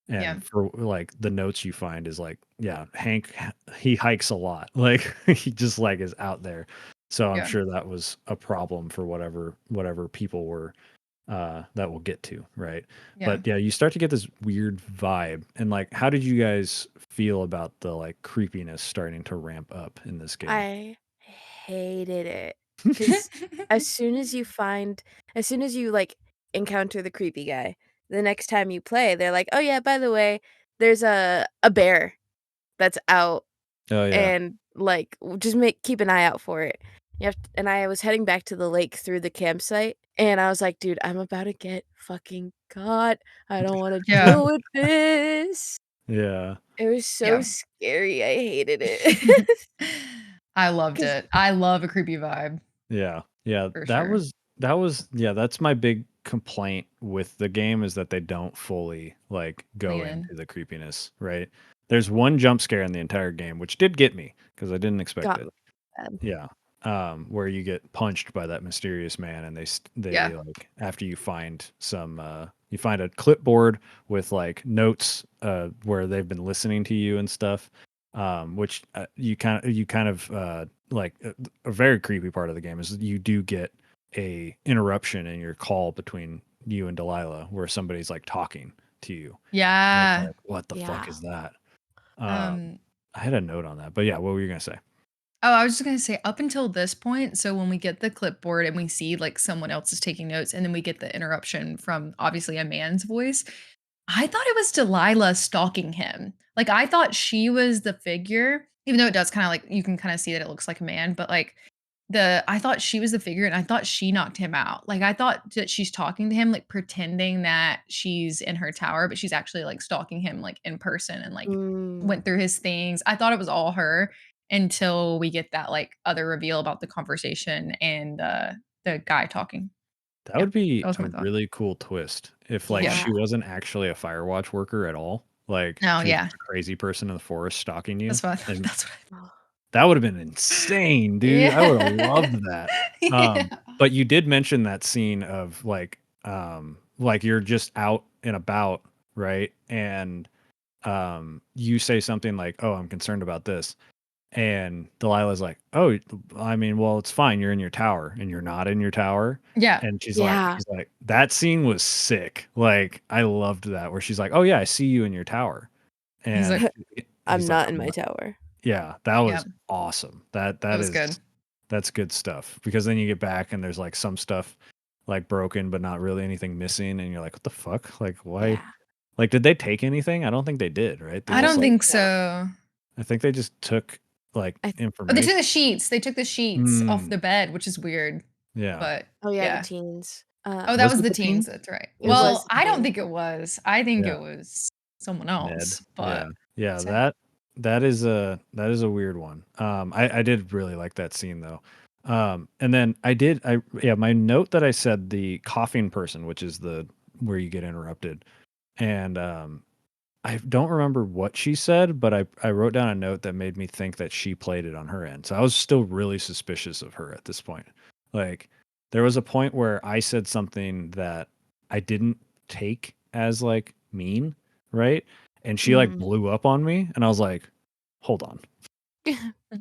yeah, And for like the notes you find is like, yeah, Hank, he hikes a lot. Like he just like is out there. So I'm yeah, sure that was a problem for whatever people were that we'll get to, right? yeah. But yeah, you start to get this weird vibe. And like, how did you guys feel about the like creepiness starting to ramp up in this game? I hated it, cause as soon as you find as soon as you, like, encounter the creepy guy, the next time you play, they're like, "Oh, yeah, by the way, there's a bear that's out, Oh yeah. and, like, just make keep an eye out for it." And I was heading back to the lake through the campsite, and I was like, "Dude, I'm about to get fucking caught. I don't wanna Yeah. deal with this." Yeah. It was so Yeah. scary, I hated it. I loved 'Cause it. I love a creepy vibe Yeah. Yeah. for That sure. was that was yeah, that's my big complaint with the game is that they don't fully like go Lean in. into the creepiness, right? There's one jump scare in the entire game, which did get me because I didn't expect got it. me bad. Yeah. Where you get punched by that mysterious man and they Yeah. like after you find a clipboard with like notes where they've been listening to you and stuff. Which you kind of like a very creepy part of the game is you do get a interruption in your call between you and Delilah where somebody's like talking to you. And it's Yeah. like, what the fuck Yeah. is that? Um, Um, I had a note on that, but yeah, what were you gonna say? oh, I was just gonna say up until this point, so when we get the clipboard and we see like someone else is taking notes, and then we get the interruption from obviously a man's voice, I thought it was Delilah stalking him. Like, I thought she was the figure, even though it does kinda like you can kinda see that it looks like a man, but, like, I thought she was the figure, and I thought she knocked him out. Like, I thought that she's talking to him, like, pretending that she's in her tower, but she's actually, like, stalking him, like, in person and, like, Mm. went through his things. I thought it was all her until we get that, like, other reveal about the conversation and, the guy talking. That Yeah, would be that was a my thought. really cool twist if, like, Yeah. she Yeah. wasn't actually a Firewatch worker at all. Like, No, she was yeah. just a crazy person in the forest stalking you, That's what and that's what Oh. that would've been insane, dude. I would've Yeah. loved that. Yeah. But you did mention that scene of, like, you're just out and about, right? And, you say something like, "Oh, I'm concerned about this." And Delilah's like, "Oh, I mean, well, it's fine. You're in your tower, and you're not in your tower." Yeah. And Yeah. he's like, that scene was sick. Like, I loved that where she's like, "Oh yeah, I see you in your tower," He's and like, I'm he's like, not in "I'm my not." tower. Yeah, that yeah, was awesome. it was good. That's good stuff because then you get back and there's like some stuff like broken, but not really anything missing, and you're like, "What the fuck? Like, why?" Yeah. Like, did they take anything? I don't think they did, right? They I I don't just don't like, think think so. so. I think they just took like I Oh, they took information. the sheets. They took the sheets off Mm, the bed, which is weird. yeah. But Oh, yeah, the yeah. teens. Oh, that Was was it the the teens. teens? That's right. It Was it? was Well, the I don't teens. think it was. I think Yeah. it was someone Ned. else. Yeah. But Yeah, sad. that is a weird one. I did really like that scene though. And then yeah, my note that I said the coughing person, which is the where you get interrupted. And I don't remember what she said, but I wrote down a note that made me think that she played it on her end. So I was still really suspicious of her at this point. Like there was a point where I said something that I didn't take as like mean, right? And she like Mhm. blew up on me and I was like, "Hold on.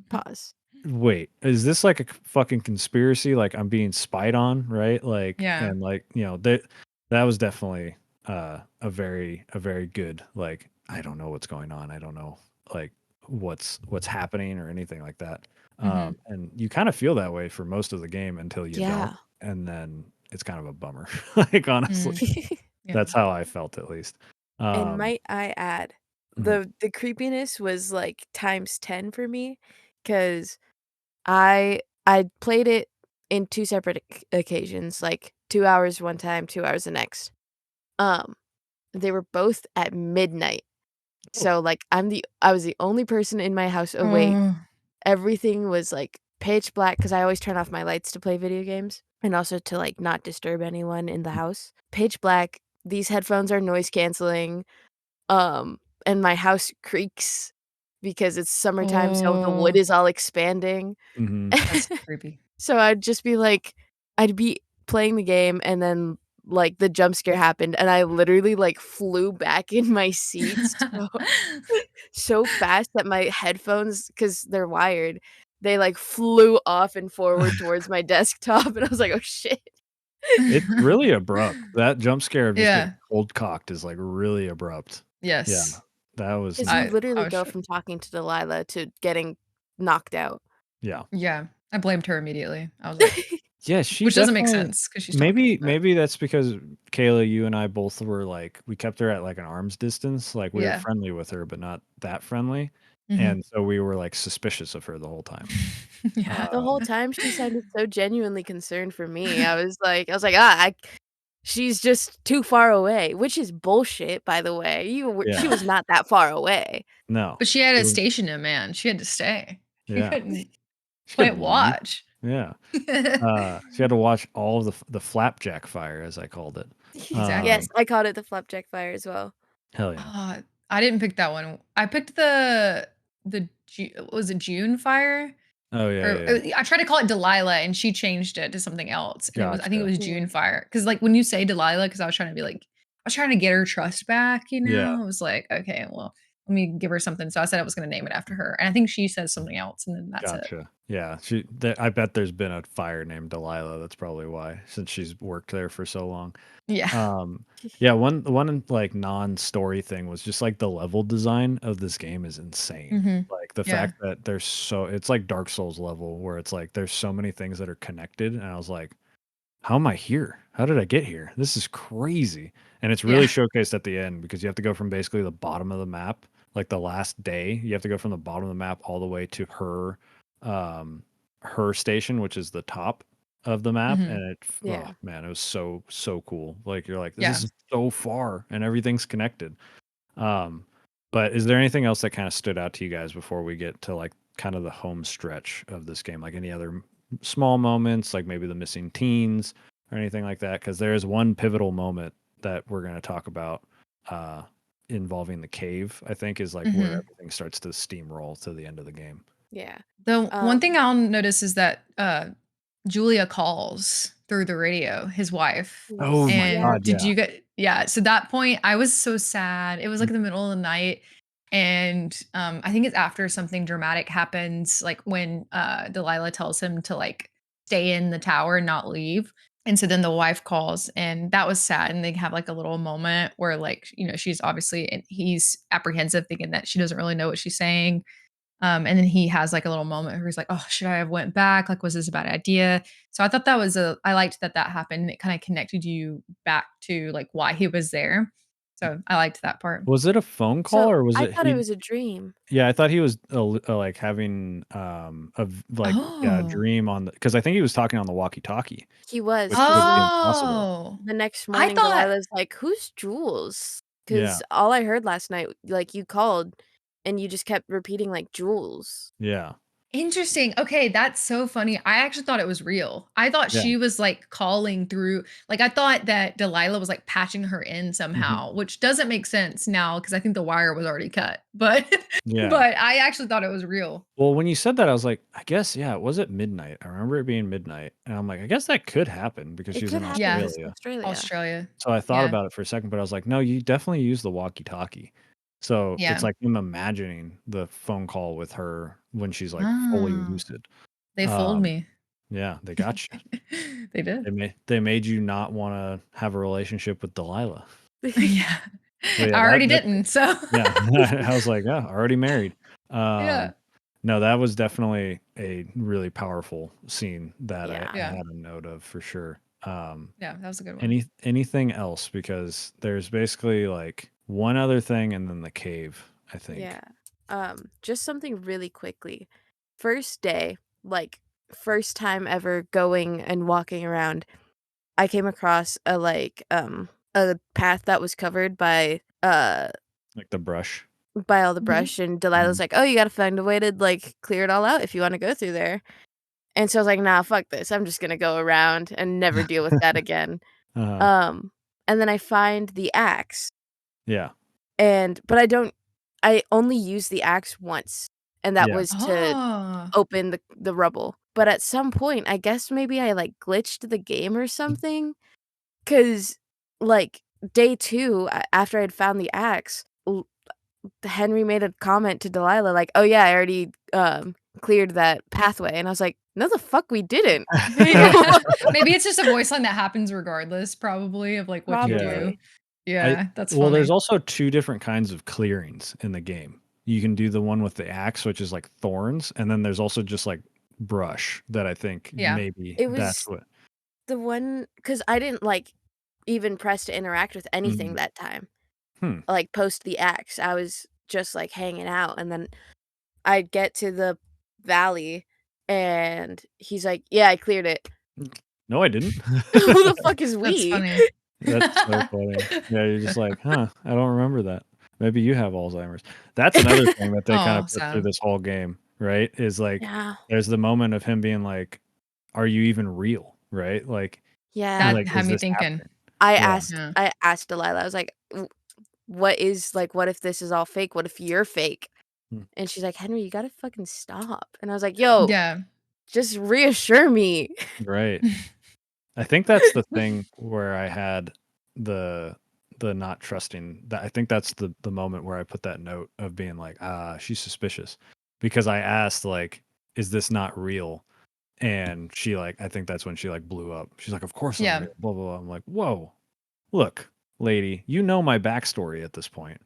Pause. Wait, is this like a fucking conspiracy? Like I'm being spied on, right? Like Yeah. and like, that was definitely a very good like I don't know what's going on. I don't know like what's happening or anything like that. Mhm. And you kind of feel that way for most of the game until you don't Yeah. and then it's kind of a bummer. Like honestly, Mm. Yeah. that's how I felt at least. And Um might I add, mhm. the creepiness was, like, times 10 for me, 'cause I played it in 2 separate occasions, like, 2 hours one time, 2 hours the next. Um, they were both at midnight. Oh. So, like, I was the only person in my house awake. Oh. Everything was, like, pitch black because I always turn off my lights to play video games and also to, like, not disturb anyone in the house. Pitch black, these headphones are noise canceling, and my house creaks because it's summertime, so the wood Oh. is all expanding. Mhm. That's creepy. So I'd just be like I'd be playing the game and then, like, the jump scare happened, and I literally, like, flew back in my seat so fast that my headphones, because 'cause they're wired, they, like, flew off and forward towards my desktop, and I was like, "Oh, shit." It's really abrupt. That jump scare of just getting Yeah. cold cocked is, like, really abrupt. Yeah, Yes. that was 'Cause you not I literally was go shook. from talking to Delilah to getting knocked out. yeah. Yeah. I blamed her immediately. I was like, Yeah, she which doesn't make definitely sense because she's talking, but maybe that's because Kayla, you and I both were, like we kept her at, like, an arm's distance, like, we were yeah. friendly with her, but not that friendly, Mhm. and so we were, like, suspicious of her the whole time. Yeah. The whole Um, time she sounded so genuinely concerned for me. I was like, "Ah, I she's just too far away," which is bullshit, by the way. She yeah. was not that far away. No. But she had It to was station him, man. She had to stay. She yeah. couldn't She play couldn't leave. watch. Yeah. She had to watch all of the flapjack fire, as I called it. Exactly. Yes, Um, I called it the flapjack fire as well. hell yeah. I didn't pick that one. I picked the was it June fire? Oh, yeah, Or yeah, yeah. I tried to call it Delilah and she changed it to something else. And I think it Gotcha. was Yeah. June fire. Cause like when you say Delilah, cause I was trying to be like, I was trying to get her trust back, you Yeah, know? I was like, okay, well, let me give her something. So I said I was gonna name it after her. And I think she says something else, and then that's it. gotcha. Yeah, I bet there's been a fire named Delilah, that's probably why, since she's worked there for so long. Yeah. Um, yeah, one, like, non-story thing was just, like, the level design of this game is insane. Mhm. Like, the Yeah. fact that it's like Dark Souls level where it's like there's so many things that are connected, and I was like, how am I here? How did I get here? This is crazy. And it's really Yeah. showcased at the end because you have to go from basically the bottom of the map, like the last day, you have to go from the bottom of the map all the way to um, her station, which is the top of the map. Mhm. And oh Yeah. man, it was so cool. Like you're like, this Yeah. is so far and everything's connected. Um, but is there anything else that kind of stood out to you guys before we get to like kind of the home stretch of this game? Like any other small moments, like maybe the missing teens or anything like that? Because there is one pivotal moment that we're going to talk about uh, involving the cave, I think, is like where Mhm. everything starts to steamroll to the end of the game. Yeah. The one thing Um, I'll notice is that Julia calls through the radio, his wife. Oh my yeah. And God, did yeah. you get, yeah, so that point I was so sad. It was like in the middle of the night. And I think it's after something dramatic happens, like when Delilah tells him to like stay in the tower and not leave. And so then the wife calls, and that was sad. And they have like a little moment where, like, she's obviously, and he's apprehensive, thinking that she doesn't really know what she's saying. And then he has like a little moment where he's like, "Oh, should I have went back? Like, was this a bad idea?" So I thought I liked that happened. It kind of connected you back to like why he was there. So I liked that part. Was it a phone call So, or was I it thought it he was a dream. Yeah, I thought he was, like, having, a Oh. dream because I think he was talking on the walkie-talkie, He was, which 'cause would be the impossible. Oh. the next I morning, thought Delilah's like, "Who's Jules?" Yeah, 'Cause all I heard last night, like, you called, and you just kept repeating, like, "Jules." yeah, Interesting. Okay, that's so funny. I actually thought it was real. I thought yeah, she was like calling through, like I thought that Delilah was like patching her in mhm, somehow, which doesn't make sense now because I think the wire was already cut. But yeah. but I actually thought it was real. Well, when you said that, I was like, "I guess, yeah, it was at midnight." I remember it being midnight, and I'm like, "I guess that could happen because It she's could in happen 'cause Yeah. it's Australia." Australia. Australia. So I thought Yeah. about it for a second, but I was like, "No, you definitely use the walkie-talkie." So it's Yeah. like him imagining the phone call with her when she's, like, fully Ah, lucid. they fooled Um, me. yeah, they got you. They did. They made you not wanna have a relationship with Delilah. Yeah. So, yeah, I that already that's didn't. So yeah. I was like, "Oh, already married." yeah. Um, no, that was definitely a really powerful scene that I Yeah. Yeah. had a note of for sure. Yeah. That was a good one. Anything else? Because there's basically, like, one other thing and then the cave, I Yeah. think. Just something really quickly. First day, like, first time ever going and walking around, I came across a path that was covered Like the brush. by all the Mhm. brush, and Delilah's Mhm. like, "Oh, you gotta find a way to, like, clear it all out if you wanna go through there." And so I was like, "Nah, fuck this. I'm just gonna go around and never deal with that again." Uh-huh. Um, and then I find the axe, Yeah. but I only used the axe once, and that Yeah. was to Oh. open the rubble. But at some point, I guess maybe I, like, glitched the game or something, 'cause, like, day 2, after I'd found the axe, Henry made a comment to Delilah like, "Oh, yeah, I already, cleared that pathway," and I was like, "No, the fuck we didn't." Maybe it's just a voice line that happens regardless, probably, of, like, what you Yeah. do. Probably. I Yeah, that's Well, there's funny. also 2 different kinds of clearings in the game. You can do the one with the axe, which is like thorns, and then there's also just like brush that I think Yeah. maybe It that's was what the one, cause I didn't, like, even press to interact with anything Mhm. that time, Hmm. like, post the axe. I was just, like, hanging out, and then I'd get to the valley, and he's like, "Yeah, I cleared it." No, I didn't. Who the fuck is That's we? funny. That's so funny. Yeah, you're just like, "Huh, I don't remember that." Maybe you have Alzheimer's. That's another thing that they kinda Oh, put through sad. this whole game, right? Is like, Yeah. there's the moment of him being like, "Are you even real?" Right? Yeah. That Like, had "Is me this thinking. happening?" I Yeah. asked Yeah. I asked Delilah, I was like, what if this is all fake? What if you're fake?" Hmm. And she's like, "Henry, you gotta fucking stop." And I was like, "Yo, Yeah. just reassure me." Right. I think that's the thing where I had the not trusting that I think that's the moment where I put that note of being like, "Ah, she's suspicious." Because I asked like, "Is this not real?" And she like I think that's when she like blew up. She's like, "Of course I'm Yeah. real." Blah blah blah. I'm like, "Whoa. Look, lady, you know my backstory at this point."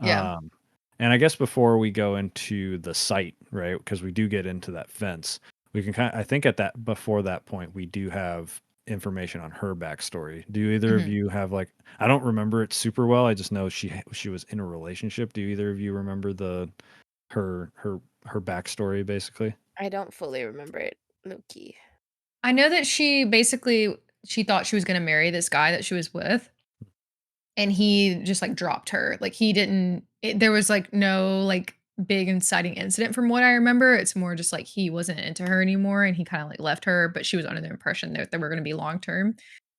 Yeah. Um and I guess before we go into the site, right? Because we do get into that fence. We can kind of, I think at that before that point we do have information on her backstory. Do either of Mhm. you have like I don't remember it super well. I just know she was in a relationship. Do either of you remember her backstory basically? I don't fully remember it, Loki. I know that she thought she was gonna marry this guy that she was with, and he just, like, dropped her. Like, he didn't there was, like, no, like, big inciting incident from what I remember. It's more just, like, he wasn't into her anymore, and he kinda, like, left her, but she was under the impression that they were gonna be long term,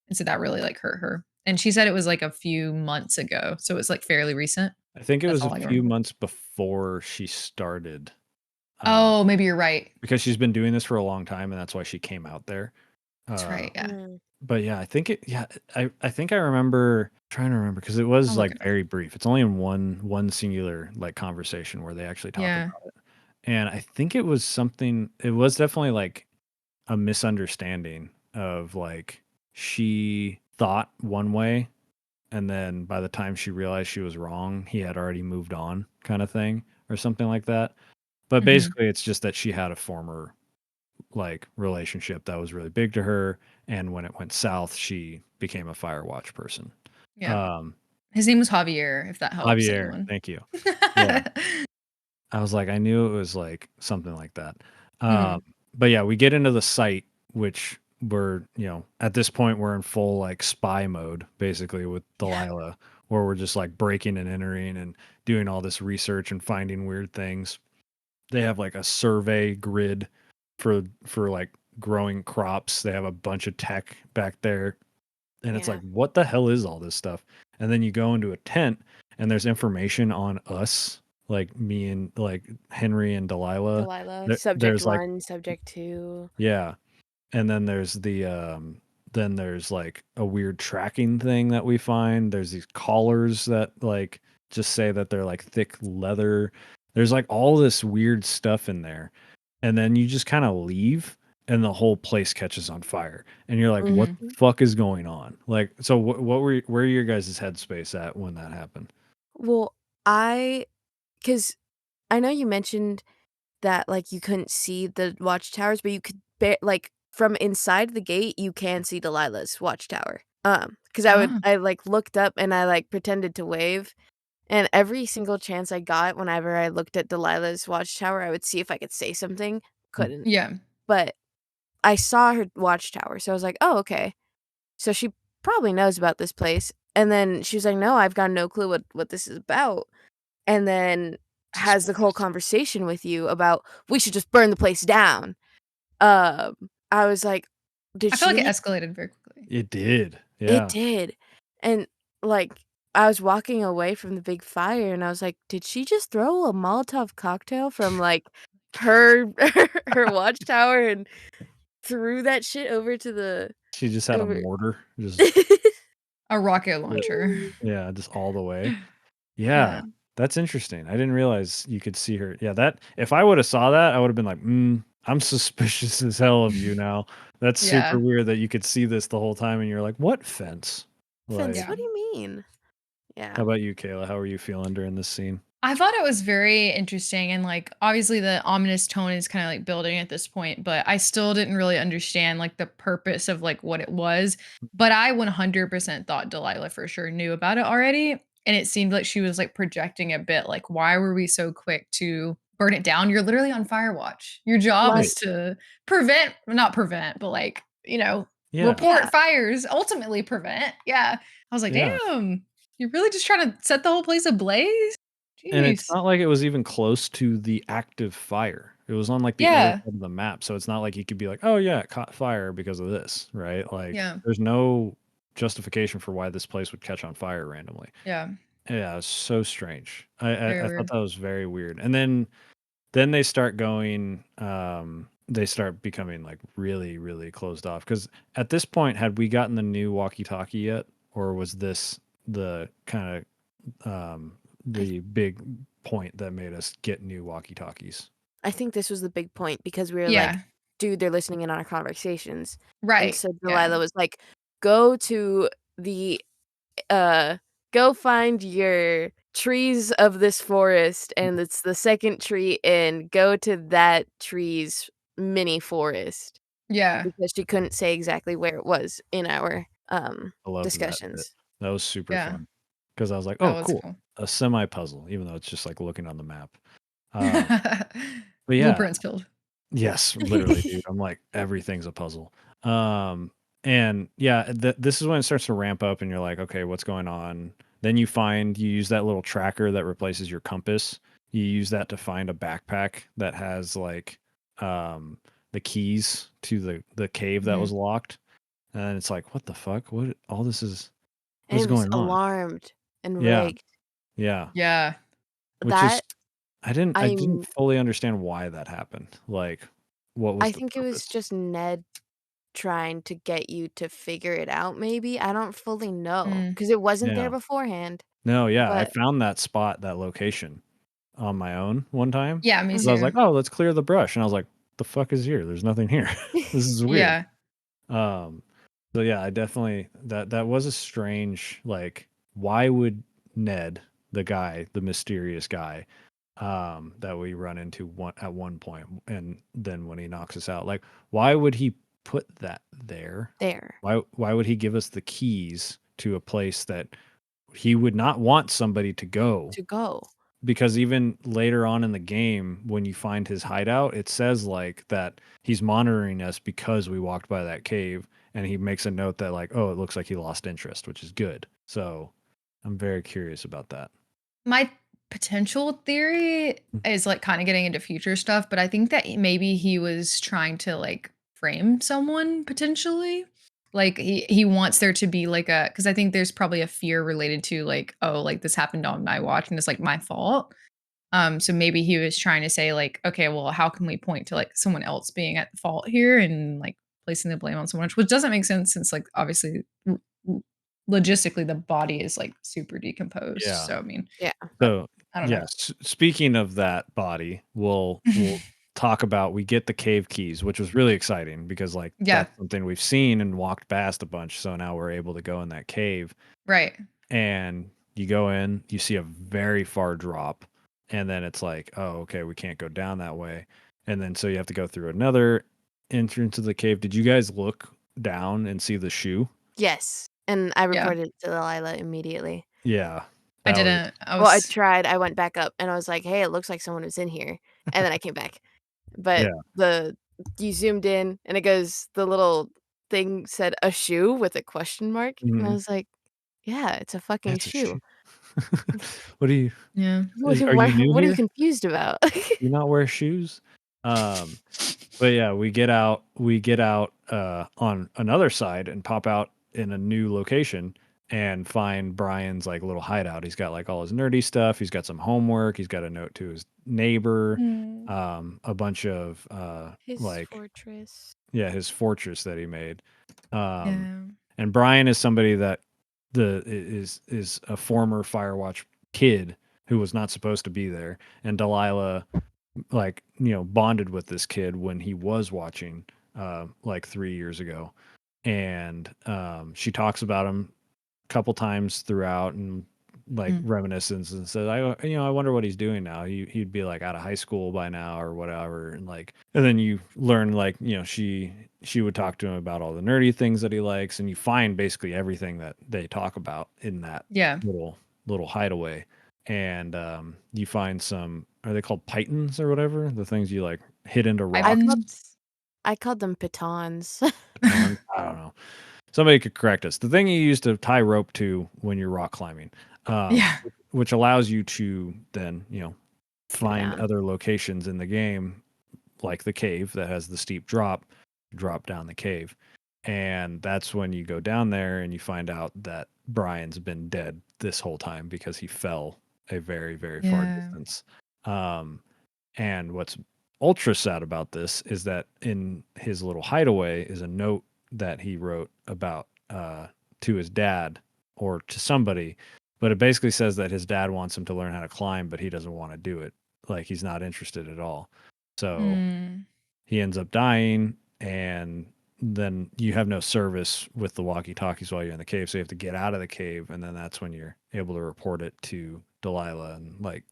and so that really, like, hurt her. And she said it was, like, a few months ago, so it's, like, fairly recent. I think it That's was a all I few remember. months before she started. Um Oh, maybe you're right. because she's been doing this for a long time and that's why she came out there. That's Uh, right, yeah. Mm, but yeah, I think I think I remember trying to remember because it was I'll look like it up. very brief. It's only in one singular like conversation where they actually talk Yeah. about it. And I think it was definitely like a misunderstanding of like she thought one way and then by the time she realized she was wrong, he had already moved on kind of thing or something like that. But Mhm. basically it's just that she had a former like relationship that was really big to her and when it went south, she became a Firewatch person. Yeah. Um His name was Javier, if that helps Javier, anyone. thank you. Yeah. I was like, I knew it was like something like that. Um, Mhm. but yeah, we get into the site, which we're, at this point, we're in full like spy mode, basically, with Yeah. Delilah, where we're just like breaking and entering and doing all this research and finding weird things. They have like a survey grid for like growing crops. They have a bunch of tech back there and it's like, yeah. what the hell is all this stuff? And then you go into a tent and there's information on us, like me and like Henry and Delilah. Delilah, subject There's like, 1, subject 2. yeah. And then then there's like a weird tracking thing that we find. There's these collars that like just say that they're like thick leather. There's like all this weird stuff in there. And then you just kind of leave and the whole place catches on fire. And you're like, what Mhm. the fuck is going on? Like, so what where are your guys' headspace at when that happened? Well, I 'cause I know you mentioned that, like, you couldn't see the watchtowers, but you could like, from inside the gate, you can see Delilah's watchtower. 'Cause Ah. I, like, looked up and I, like, pretended to wave, and every single chance I got whenever I looked at Delilah's watchtower, I would see if I could say something. Mm, Couldn't. Yeah. But I saw her watchtower, so I was like, "Oh, okay. So she probably knows about this place." And then she was like, "No, I've got no clue what this is about." And then has the whole Suspicious. conversation with you about, "We should just burn the place down." I was like, "Did I feel she like it leave?" escalated very quickly. It did. It Yeah. did. And, like, I was walking away from the big fire, and I was like, "Did she just throw a Molotov cocktail from, like, her her watchtower and threw that shit over to the She just had a over" mortar. Just A rocket launcher. yeah, just all the way. Yeah. Yeah, that's interesting. I didn't realize you could see her. Yeah, that if I would have saw that, I would have been like, I'm suspicious as hell of you now. That's super Yeah. weird that you could see this the whole time and you're like, what fence? Fence, Like, Yeah. what do you mean? how Yeah. about you, Kayla? How are you feeling during this scene? I thought it was very interesting and like obviously the ominous tone is kind of like building at this point, but I still didn't really understand like the purpose of like what it was. But I 100% thought Delilah for sure knew about it already. And it seemed like she was like projecting a bit like, why were we so quick to burn it down? You're literally on Firewatch. Your job Like is to prevent, not prevent, but like, Yeah, yeah. report fires, ultimately prevent. Yeah. I was like, yeah. damn, you're really just trying to set the whole place ablaze? And it's Jeez. not like it was even close to the active fire. It was on like the other Yeah. side of the map. So it's not like you could be like, oh yeah, it caught fire because of this, right? Like Yeah. there's no justification for why this place would catch on fire randomly. Yeah. Yeah, it's so strange. Very I thought weird. that was very weird. And then they start going they start becoming like really, really closed off. Because at this point, had we gotten the new walkie-talkie yet? Or was this the kind of I the big point that made us get new walkie-talkies? I think this was the big point because we were like, Yeah. "Dude, they're listening in on our conversations." And Right. so Yeah. Delilah was like, "Go to the uh go find your trees of this forest and it's the second tree in. Go to that tree's mini forest." Yeah. Because she couldn't say exactly where it was in our I loved that bit. discussions. That was super Yeah. fun. Because I was like, That oh, was cool. cool. A semi puzzle, even though it's just like looking on the map. Um, but yeah, Blueprints filled. yes, literally, dude. I'm like, everything's a puzzle. Um, and yeah, this is when it starts to ramp up, and you're like, okay, what's going on? Then you use that little tracker that replaces your compass. You use that to find a backpack that has like the keys to the cave that was Mhm. locked. And it's like, what the fuck? What all this is? And What's he was going on? alarmed and Yeah, rigged. yeah. Yeah. Which is That I didn't I'm fully understand why that happened. Like, what was I the think it was purpose? just Ned trying to get you to figure it out maybe? I don't fully know Mm. because it wasn't there Yeah. beforehand, No, yeah, I but found that spot, that location on my own one time. Yeah, me 'Cause I was Mhm. like, too. "Oh, let's clear the brush," and I was like, "The fuck is here? There's nothing here. This is weird." Yeah. Um, so yeah, I definitely that was a strange, like, why would Ned, the guy, the mysterious guy, that we run into at one point, and then when he knocks us out, like, why would he put that there? There Why would he give us the keys to a place that he would not want somebody to go? to go. Because even later on in the game, when you find his hideout, it says like that he's monitoring us because we walked by that cave, and he makes a note that like, oh, it looks like he lost interest, which is good. So I'm very curious about that. My potential theory Mm. is, like, kinda getting into future stuff, but I think that maybe he was trying to, like, frame someone potentially. Like, he wants there to be, like, a because I think there's probably a fear related to, like, "Oh, like, this happened on my watch, and it's, like, my fault." So maybe he was trying to say, like, "Okay, well, how can we point to, like, someone else being at fault here and, like, placing the blame on someone else," which doesn't make sense since, like, obviously, logistically, the body is, like, super decomposed, Yeah. so, I mean, Yeah. but So I don't know. yes, speaking of that body, we'll talk about we get the cave keys, which was really exciting because like Yeah, that's something we've seen and walked past a bunch. So now we're able to go in that cave. right. And you go in, you see a very far drop, and then it's like, oh, okay, we can't go down that way. And then so you have to go through another entrance of the cave. Did you guys look down and see the shoe? Yes, and I Yeah. reported it to Delilah immediately. Yeah. I That was didn't. I Well, I was tried, I went back up and I was like, "Hey, it looks like someone was in here," and then I came back. But yeah. the you zoomed in and it goes the little thing said, "A shoe?" with a question mark, and I Mhm. was like, "Yeah, it's a fucking That's a shoe." shoe. What do you yeah. are you new What are you here? confused about? Do you not wear shoes? Um But yeah, we get out on another side and pop out in a new location and find Brian's like little hideout. He's got like all his nerdy stuff. He's got some homework. He's got a note to his neighbor, Mm. a bunch of His like fortress. yeah, his fortress that he made. Um, Yeah. and Brian is somebody that is a former Firewatch kid who was not supposed to be there, and Delilah like bonded with this kid when he was watching like 3 years ago, and she talks about him a couple times throughout and like Mm. reminiscence and says I wonder what he's doing now. He'd be like out of high school by now or whatever, and like and then you learn like she would talk to him about all the nerdy things that he likes, and you find basically everything that they talk about in that Yeah. little hideaway. And you find some, are they called pythons or whatever, the things you like hit into I rocks? called Pythons? I called them pitons. Pitons, I don't know, somebody could correct us. The thing you use to tie rope to when you're rock climbing, Yeah. which allows you to then Go find down. other locations in the game, like the cave that has the steep drop down the cave. And that's when you go down there and you find out that Brian's been dead this whole time because he fell a very, very far Yeah. distance. Um, and what's ultra sad about this is that in his little hideaway is a note that he wrote about to his dad or to somebody, but it basically says that his dad wants him to learn how to climb, but he doesn't want to do it. Like he's not interested at all. So Mm. he ends up dying, and then you have no service with the walkie-talkies while you're in the cave, so you have to get out of the cave, and then that's when you're able to report it to Delilah. And like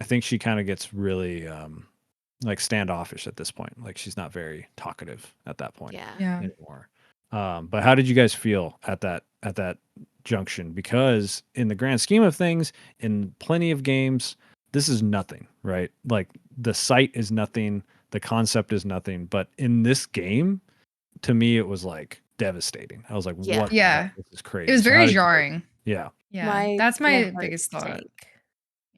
I think she kind of gets really like standoffish at this point. Like she's not very talkative at that point Yeah. Yeah. anymore. But how did you guys feel at that junction? Because in the grand scheme of things, in plenty of games, this is nothing, right? Like the site is nothing, the concept is nothing. But in this game, to me, it was like devastating. I was like, Yeah. what the hell? Yeah. This is It crazy. was So how very did you guys? jarring. Yeah. Yeah. That's My my heart biggest thought. sank,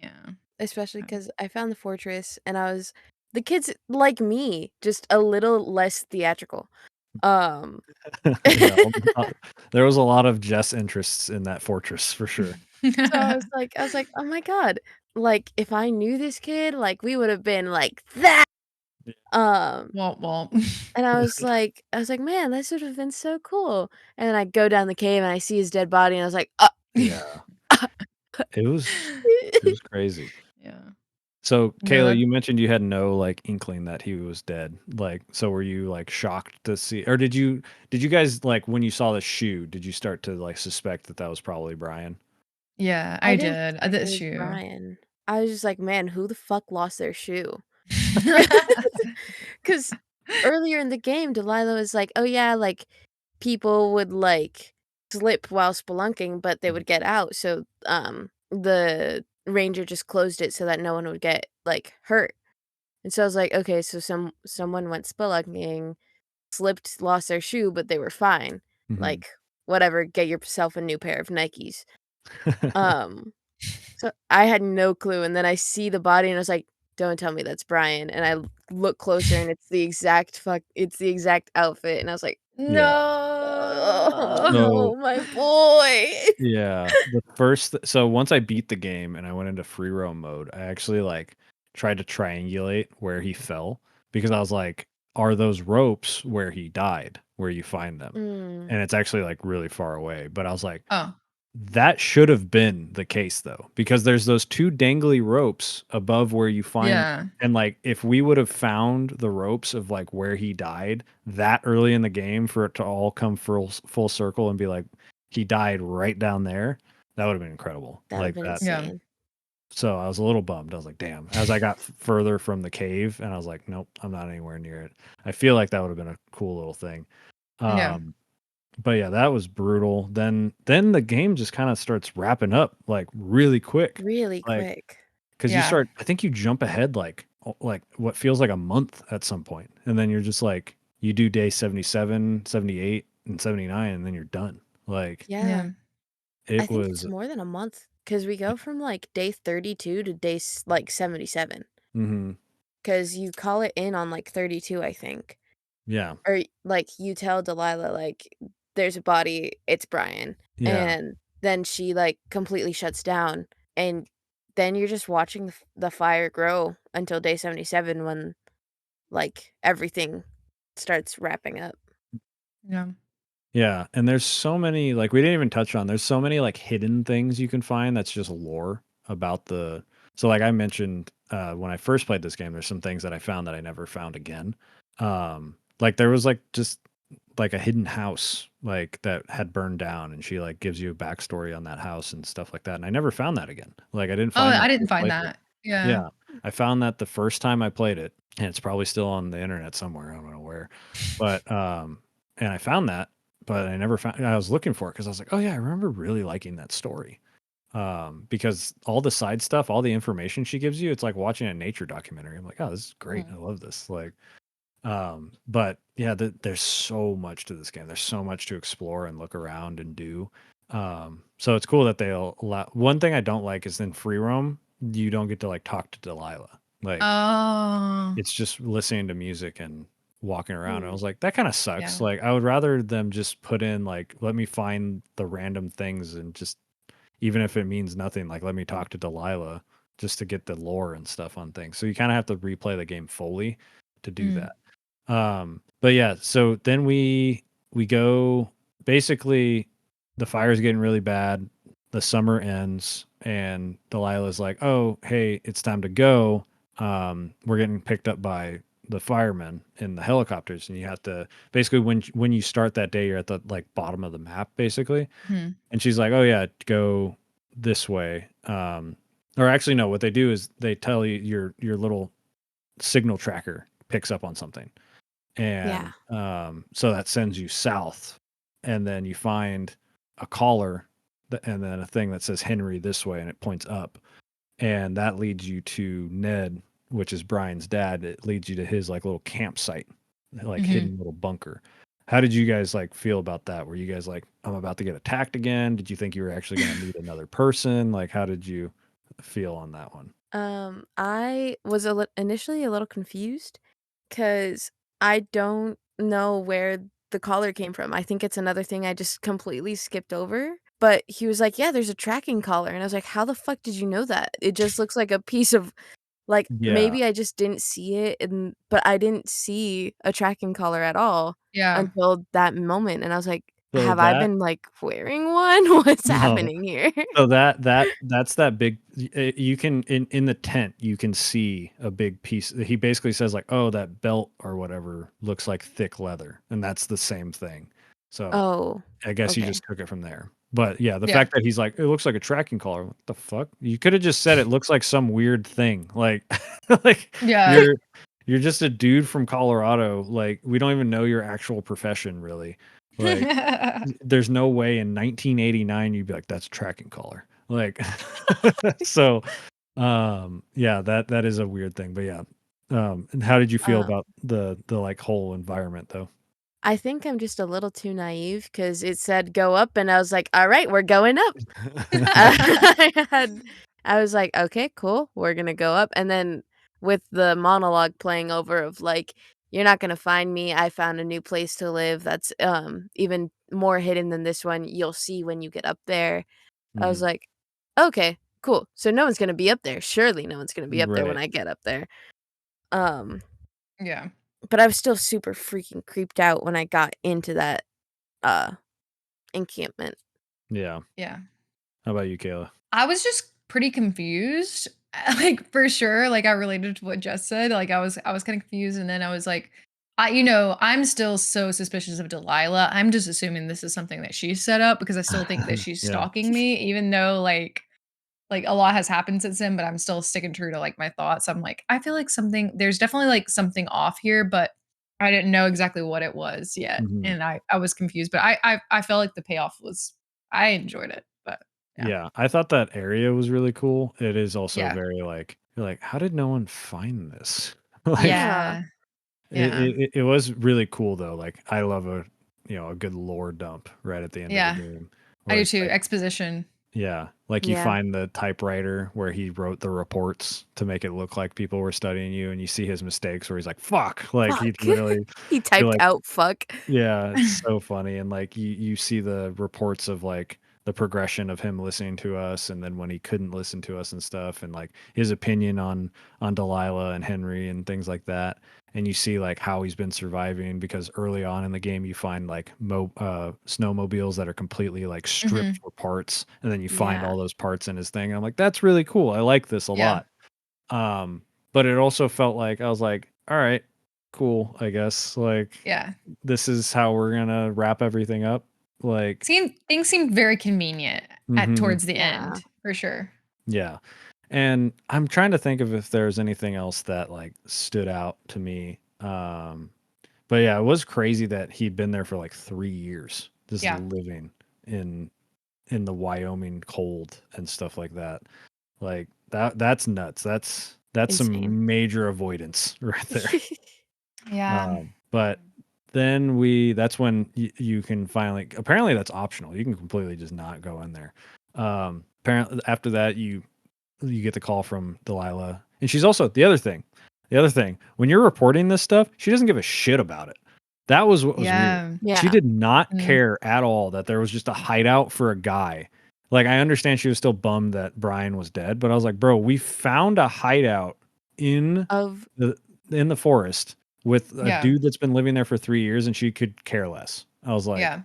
Yeah. especially Yeah. because I found the fortress and I was the kids like me, just a little less theatrical. Um Yeah, there was a lot of Jess interests in that fortress for sure. So I was like, "Oh my god." Like, if I knew this kid, like, we would have been like, "That!" Um, Womp womp. and I was like, "Man, this would have been so cool." And then I go down the cave and I see his dead body and I was like, Yeah. It was it was crazy. Yeah. So, No, Kayla, that you mentioned you had no, like, inkling that he was dead. Like, so were you, like, shocked to see or did you guys, like, when you saw the shoe, did you start to, like, suspect that that was probably Brian? yeah, I I didn't did. think it The was shoe. Brian. I was just like, "Man, who the fuck lost their shoe?" 'Cause earlier in the game, Delilah was like, "Oh, yeah, like, people would, like, slip while spelunking, but they Mhm. would get out, so, the ranger just closed it so that no one would get, like, hurt." And so I was like, "Okay, so someone went spelunking, slipped, lost their shoe, but they were fine. Mhm. Like, whatever, get yourself a new pair of Nikes." Um So, I had no clue, and then I see the body, and I was like, "Don't tell me that's Brian," and I look closer, and it's the exact outfit, and I was like, Yeah. "Oh, No. So no, my boy." yeah, the first so once I beat the game and I went into free roam mode, I actually, like, tried to triangulate where he fell because I was like, "Are those ropes where he died, where you find them?" Mm, And it's actually, like, really far away, but I was like, Oh, that should have been the case though, because there's those 2 dangly ropes above where you find yeah. and, like, if we would have found the ropes of, like, where he died that early in the game for it to all come full circle and be like, he died right down there, that would have been incredible, that would've like, been that Yeah. insane. so I was a little bummed, I was like, "Damn." As I got further from the cave and I was like, "Nope, I'm not anywhere near it." I feel like that would have been a cool little thing. Yeah. Um but yeah, that was brutal. Then the game just kinda starts wrapping up, like, really quick. Really Like, quick. because you Yeah. start I think you jump ahead, like, what feels like a month at some point, and then you're just like you do day 77, 78, and 79, and then you're done. Like, Yeah. Yeah. I it think was it's more than a month, because we go from, like, day 32 to day 77, mhm. because you call it in on, like, 32, I think. Yeah. Or, like, you tell Delilah, like, "There's a body, it's Brian," Yeah. and then she, like, completely shuts down, and then you're just watching the fire grow until day 77 when, like, everything starts wrapping up. Yeah. Yeah, and there's so many like we didn't even touch on. There's so many like hidden things you can find that's just lore about the so like I mentioned when I first played this game there's some things that I found that I never found again. Like there was like just like a hidden house like that had burned down and she like gives you a backstory on that house and stuff like that and I never found that again. Like I didn't Oh, find I that didn't first find playthrough. that. Yeah. Yeah. I found that the first time I played it and it's probably still on the internet somewhere. I don't know where. But and I found that but I never found I was looking for it because I was like, "Oh, yeah, I remember really liking that story." Because all the side stuff, all the information she gives you, it's like watching a nature documentary. I'm like, "Oh, this is great. I Mm. love this." Like, but yeah, there's so much to this game. There's so much to explore and look around and do. So it's cool that they'll allow one thing I don't like is in free roam, you don't get to, like, talk to Delilah. Like Oh. it's just listening to music and walking around, and I Mm, was like, "That kinda sucks." Yeah. Like, I would rather them just put in, like, let me find the random things and just even if it means nothing, like, let me talk to Delilah just to get the lore and stuff on things. So you kinda have to replay the game fully to do Mm. that. But yeah, so then we go basically the fire's getting really bad. The summer ends and Delilah's like, "Oh, hey, it's time to go. We're getting picked up by the firemen in the helicopters and you have to basically when you start that day you're at the like bottom of the map basically." Mhm. And she's like, "Oh yeah, go this way." Or actually no, what they do is they tell you your little signal tracker picks up on something yeah. and so that sends you south and then you find a collar and then a thing that says Henry this way and it points up and that leads you to Ned, which is Brian's dad. It leads you to his like little campsite, like Mhm. hidden little bunker. How did you guys like feel about that? Were you guys like, I'm about to get attacked again? Did you think you were actually going to meet another person? Like how did you feel on that one? I was initially a little confused, because I don't know where the collar came from. I think it's another thing I just completely skipped over. But he was like, "Yeah, there's a tracking collar," and I was like, "How the fuck did you know that? It just looks like a piece of Like, Yeah. maybe I just didn't see it, but I didn't see a tracking collar at all Yeah. until that moment, and I was like, So "Have I that been, like, wearing one? What's no. happening here?" So that's that big you can in the tent, you can see a big piece. He basically says like, "Oh, that belt or whatever looks like thick leather." And that's the same thing. So, Oh, I guess he okay. just took it from there. But yeah, the Yeah. fact that he's like, "It looks like a tracking collar." What the fuck? You could have just said it looks like some weird thing. Like like Yeah. you're you're just a dude from Colorado. Like we don't even know your actual profession really. Like there's no way in 1989 you'd be like, "That's a tracking collar." Like, so, yeah, that is a weird thing, but yeah. And how did you feel Um, about the, like, whole environment, though? I think I'm just a little too naive because it said, "Go up," and I was like, "Alright, we're going up." I had I was like, "Okay, cool, we're gonna go up," and then with the monologue playing over of, like, "You're not gonna find me, I found a new place to live that's, even more hidden than this one, you'll see when you get up there." I was Mhm. like, "Okay, cool, so no one's gonna be up there, surely no one's gonna be up there when Right. I get up there." Um, Yeah. but I was still super freaking creeped out when I got into that, uh, encampment. Yeah. Yeah. How about you, Kayla? I was just pretty confused, like, for sure, like, I related to what Jess said, like, I was kinda confused, and then I was like, I'm still so suspicious of Delilah. I'm just assuming this is something that she set up because I still think that she's Yeah. stalking me, even though, like, a lot has happened since then, but I'm still sticking true to, like, my thoughts. I'm like, I feel like there's definitely, like, something off here, but I didn't know exactly what it was yet, Mhm. and I was confused, but I felt like the payoff was I enjoyed it, but yeah. Yeah, I thought that area was really cool. It is also Yeah. very, like you're like, "How did no one find this?" Like Yeah. Yeah. Yeah. it was really cool though. Like I love a good lore dump right at the end of the Yeah. game I where do it's too. like Exposition. yeah, like you Yeah. find the typewriter where he wrote the reports to make it look like people were studying you and you see his mistakes where he's like, "Fuck." Like he Fuck. literally He you're typed like out "fuck." yeah, it's so funny, and, like, you see the reports of, like, the progression of him listening to us, and then when he couldn't listen to us and stuff, and, like, his opinion on Delilah and Henry and things like that, and you see, like, how he's been surviving because early on in the game, you find, like, snowmobiles that are completely, like, stripped Mhm. for parts, and then you find Yeah. all those parts in his thing, I'm like, "That's really cool, I like this a Yeah. lot." But it also felt like I was like, "All right, cool, I guess, like, Yeah. this is how we're gonna wrap everything up." Like Things seemed very convenient at mhm, towards the Yeah. end, for sure. yeah, and I'm trying to think of if there's anything else that, like, stood out to me, but yeah, it was crazy that he'd been there for, like, 3 years, just Yeah. living in in the Wyoming cold and stuff like that. Like, that's nuts, that's Insane. some major avoidance right there. Yeah. But then that's when you can finally apparently that's optional. You can completely just not go in there. Apparently after that you get the call from Delilah. And she's also the other thing, when you're reporting this stuff, she doesn't give a shit about it. That was what was weird. Yeah. She Yeah. did not Mm. care at all that there was just a hideout for a guy. Like I understand she was still bummed that Brian was dead, but I was like, "Bro, we found a hideout in Of the in the forest with a Yeah. dude that's been living there for 3 years and she could care less." I was Yeah.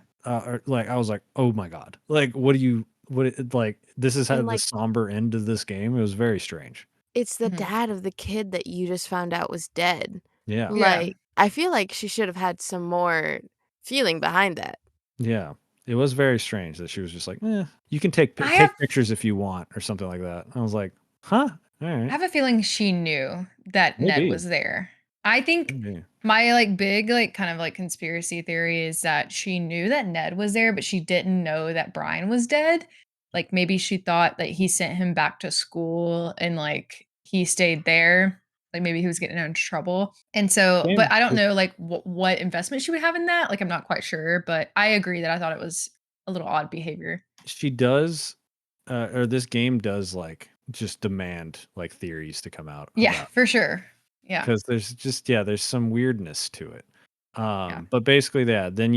like I was like, "Oh my god." Like, what do you like this is how and, the like, somber end of this game. It was very strange. it's the Mhm. dad of the kid that you just found out was dead. Yeah. Yeah. Like, I feel like she should have had some more feeling behind that. Yeah. It was very strange that she was just like, you can I have take pictures if you want or something like that." I was like, "Huh? All I right. have a feeling she knew that Ned Maybe. was there. I think Maybe." my, like, big, like, kind of, like, conspiracy theory is that she knew that Ned was there, but she didn't know that Brian was dead. Like, maybe she thought that he sent him back to school and, like, he stayed there. Like, maybe he was getting into trouble. And so but Game I don't know, like, what investment she would have in that. Like, I'm not quite sure, but I agree that I thought it was a little odd behavior. she does or this game does like just demand like theories to come out Yeah, about for sure. Yeah. 'cause there's just yeah, there's some weirdness to it. Yeah. But basically, yeah, then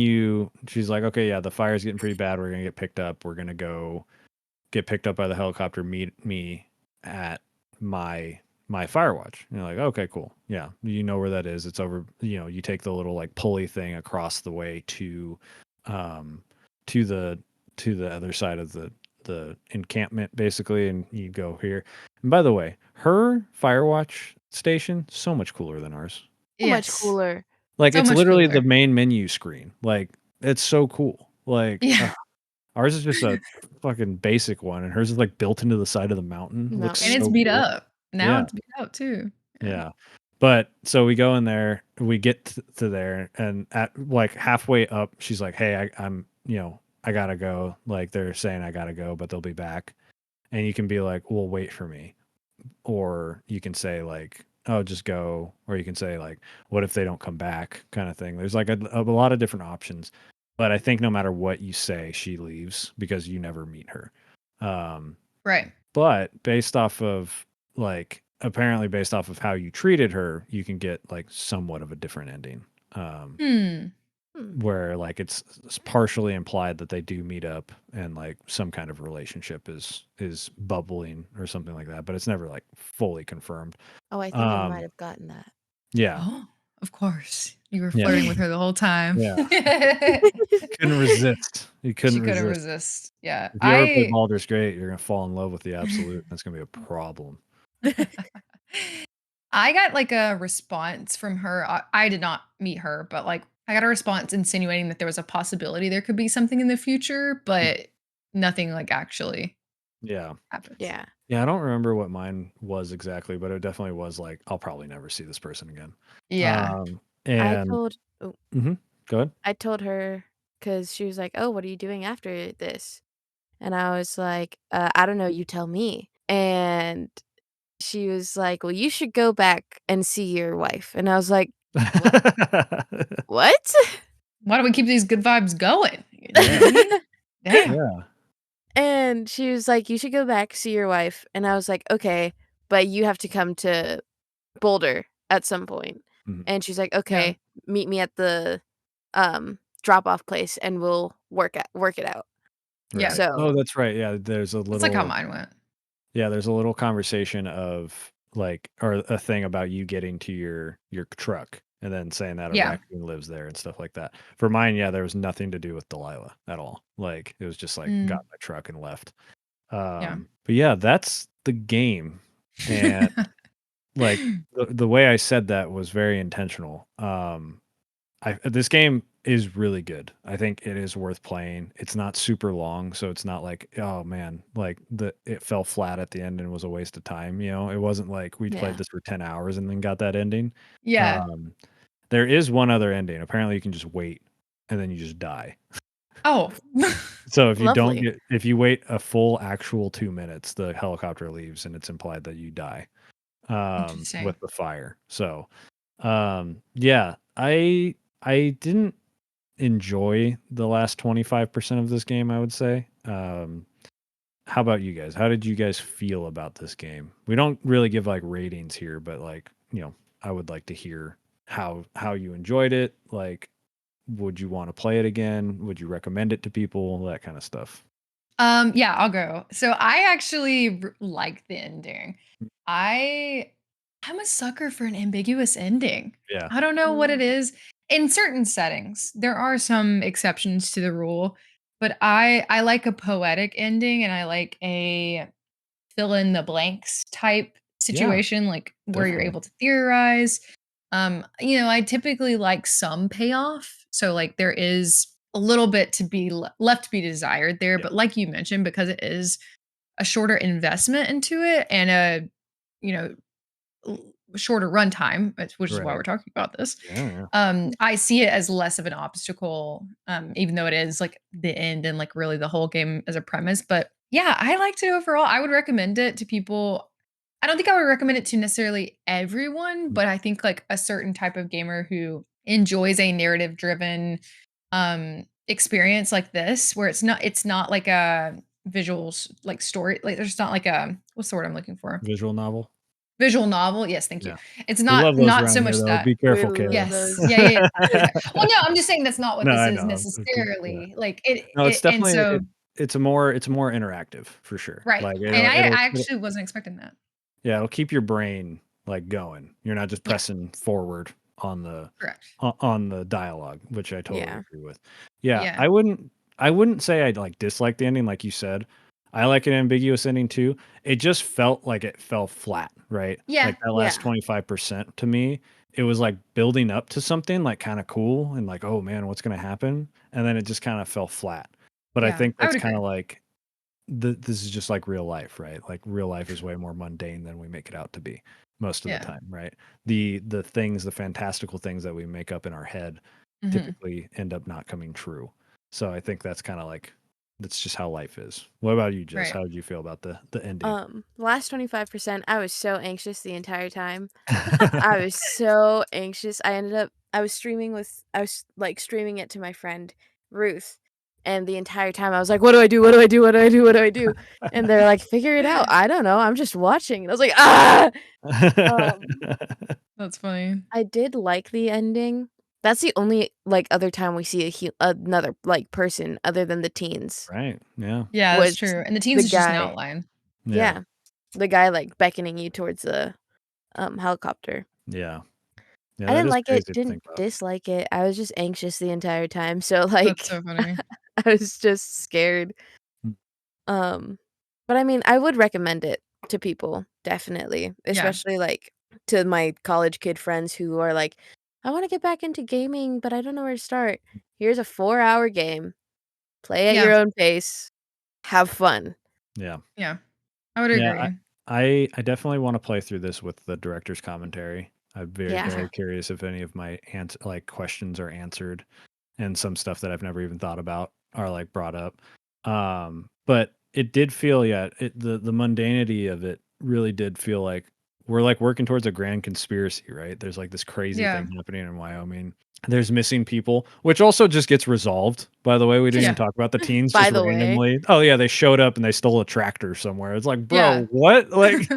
she's like, "Okay, yeah, the fire's getting pretty bad. We're gonna get picked up. We're gonna go get picked up by the helicopter. Meet me at my my Firewatch. And you're like, okay, cool. Yeah, you know where that is. It's over. You know, you take the little like pulley thing across the way um, to the other side of the encampment, basically, and you go here. And by the way, her Firewatch station so much cooler than ours. So much Yes. cooler. Like So it's much literally the cooler. main menu screen. Like it's so cool. Like Yeah. ours is just a fucking basic one, and hers is like built into the side of the mountain. It looks And it's Mountain. so beat cool. up. Now Yeah, it's beat up too. Yeah. yeah. But so we go in there, we get to there, and at like halfway up, she's like, "Hey, I'm, I gotta go. Like they're saying I gotta go, but they'll be back." And you can be like, "Well, wait for me," or you can say like, "Oh, just go," or you can say like, "What if they don't come back?" kind of thing. There's like a lot of different options, but I think no matter what you say, she leaves because you never meet her. Um, Right. but based off of like apparently based off of how you treated her, you can get like somewhat of a different ending. Um, Hmm. Hmm. where like it's partially implied that they do meet up and like some kind of relationship is bubbling or something like that, but it's never like fully confirmed. Oh, I think I might Um, have gotten that. yeah, Oh, of course. You were yeah, flirting with her the whole time. yeah. Couldn't resist. You couldn't She couldn't resist. resist. Yeah. If you ever play Baldur's Gate, you're gonna fall in love with the absolute. That's gonna be a problem. I got like a response from her. I did not meet her, but like I got a response insinuating that there was a possibility there could be something in the future, but nothing like actually Yeah. happened. Yeah. Yeah, I don't remember what mine was exactly, but it definitely was like I'll probably never see this person again. Yeah. I And told oh, mhm, go ahead. I told her because she was like, "Oh, what are you doing after this?" And I was like, I don't know, you tell me." And she was like, "Well, you should go back and see your wife." And I was like, "What? What?" Why don't we keep these good vibes going? You know what Yeah, I mean? Damn. yeah. And she was like, "You should go back, see your wife." And I was like, "Okay, but you have to come to Boulder at some point." Mhm, And she's like, Yeah. "Okay, meet me at the drop-off place and we'll work it out." Yeah. right. Oh, So, that's right. Yeah, That's like how mine went. there's a little conversation of like or a thing about you getting to your truck and then saying that a Yeah. raccoon lives there and stuff like that. For mine, yeah, there was nothing to do with Delilah at all. Like it was just like got Mm, in my truck and left. yeah. But yeah, that's the game. And like the way I said that was very intentional. This game is really good. I think it is worth playing. It's not super long, so it's not like, oh man, like it fell flat at the end and was a waste of time. It wasn't like we played yeah. this for 10 hours and then got that ending. Yeah. Um, there is one other ending. Apparently, you can just wait and then you just die. Oh. So if you don't Lovely. get if you wait a full actual 2 minutes, the helicopter leaves and it's implied that you die with Interesting. the fire. So yeah, I didn't enjoy the last 25% of this game, I would say. How about you guys? How did you guys feel about this game? We don't really give like ratings here, but like, I would like to hear how you enjoyed it. Like, would you want to play it again? Would you recommend it to people? That kind of stuff. Yeah, I'll go. So I actually like the ending. I I'm a sucker for an ambiguous ending. Yeah. I don't know what it Mm, is. In certain settings, there are some exceptions to the rule, but I like a poetic ending and I like a fill in the blanks type Yeah, situation, like where you're definitely. able to theorize. I typically like some payoff. So like there is a little bit to be left to be desired there, Yeah. but like you mentioned, because it is a shorter investment into it and a you know shorter runtime, which is why Right. we're talking about this. Yeah, yeah. I see it as less of an obstacle, even though it is like the end and like really the whole game as a premise. But yeah, I liked it overall. I would recommend it to people. I don't think I would recommend it to necessarily everyone, Mm. but I think like a certain type of gamer who enjoys a narrative driven experience like this, where it's not like a visuals like story, like there's not like a what's the word I'm looking for? Visual novel. Visual novel, yes, thank you. Yeah. It's We love those not so around here much though. that. Be we careful, Kayla. love Yes. those. Yeah, yeah, yeah. Okay. Well, no, I'm just saying that's not what No, this I is know. Yeah. necessarily. Like it, No, it's it and definitely so it's more interactive for sure. right. Like And I it'll actually wasn't expecting that. Yeah, it'll keep your brain like going. You're not just Yeah, pressing forward on the correct. on the dialogue, which I totally Yeah. agree with. Yeah, Yeah. I wouldn't say I'd like dislike the ending like you said. I like an ambiguous ending too. It just felt like it fell flat, right? Yeah. Like that last Yeah. 25% to me, it was like building up to something like kind of cool and like, oh man, what's going to happen? And then it just kind of fell flat. But I Yeah. think I that's would kind agree. of like this is just like real life, right? Like real life is way more mundane than we make it out to be most of the Yeah. time, right? The things, the fantastical things that we make up in our head Mhm. typically end up not coming true. So I think that's kind of like that's just how life is. What about you, Jess? Right. How did you feel about the ending? Last 25%, I was so anxious the entire time. I was so anxious. I was like streaming it to my friend Ruth. And the entire time I was like, what do I do? What do I do? What do I do? What do I do? And they're like, figure it out. I don't know. I'm just watching. And I was like, ah. Um, That's funny. I did like the ending. That's the only like other time we see another like person other than the teens Right. Yeah. Yeah, that's was true. And the the teens is just an guy. outline. Yeah. Yeah, the guy like beckoning you towards the helicopter. Yeah. Yeah, I that didn't is like it, crazy to didn't think about. dislike it. I was just anxious the entire time. So That's like so funny. I was just scared. Mm. Um but I mean, I would recommend it to people, definitely, Yeah. especially like to my college kid friends who are like, I want to get back into gaming, but I don't know where to start. Here's a 4-hour game. Play at your Yeah. own pace. Have fun. Yeah. Yeah. I would Yeah, agree. I definitely want to play through this with the director's commentary. I'm very, Yeah. very curious if any of my like questions are answered and some stuff that I've never even thought about are like brought up. But it did feel, yeah, the mundanity of it really did feel like we're like working towards a grand conspiracy, right? There's like this crazy Yeah. thing happening in Wyoming. There's missing people, which also just gets resolved. By the way, we didn't Just even Yeah. talk about the teens by just the way, randomly. Oh yeah, they showed up and they stole a tractor somewhere. It's like, Yeah. bro, what? Like,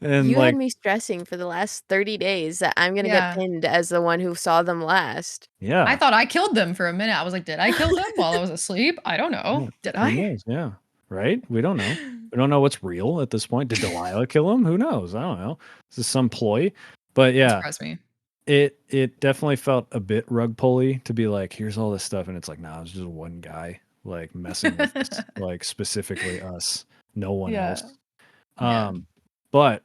and you had like, me stressing for the last 30 days that I'm gonna get Yeah. pinned as the one who saw them last. I yeah, thought I killed them for a minute. I was like, "Did I kill them while I was asleep? I don't know. yeah. Did Who I?" knows? Yeah, right. We don't know. We don't know what's real at this point. Did Delilah kill him? Who knows? I don't know. This is some ploy. But Don't yeah, surprise me. it definitely felt a bit rug pulley to be like, here's all this stuff, and it's like, nah, it's just one guy like messing with us, like specifically us, no one else. Yeah. Yeah. Um, but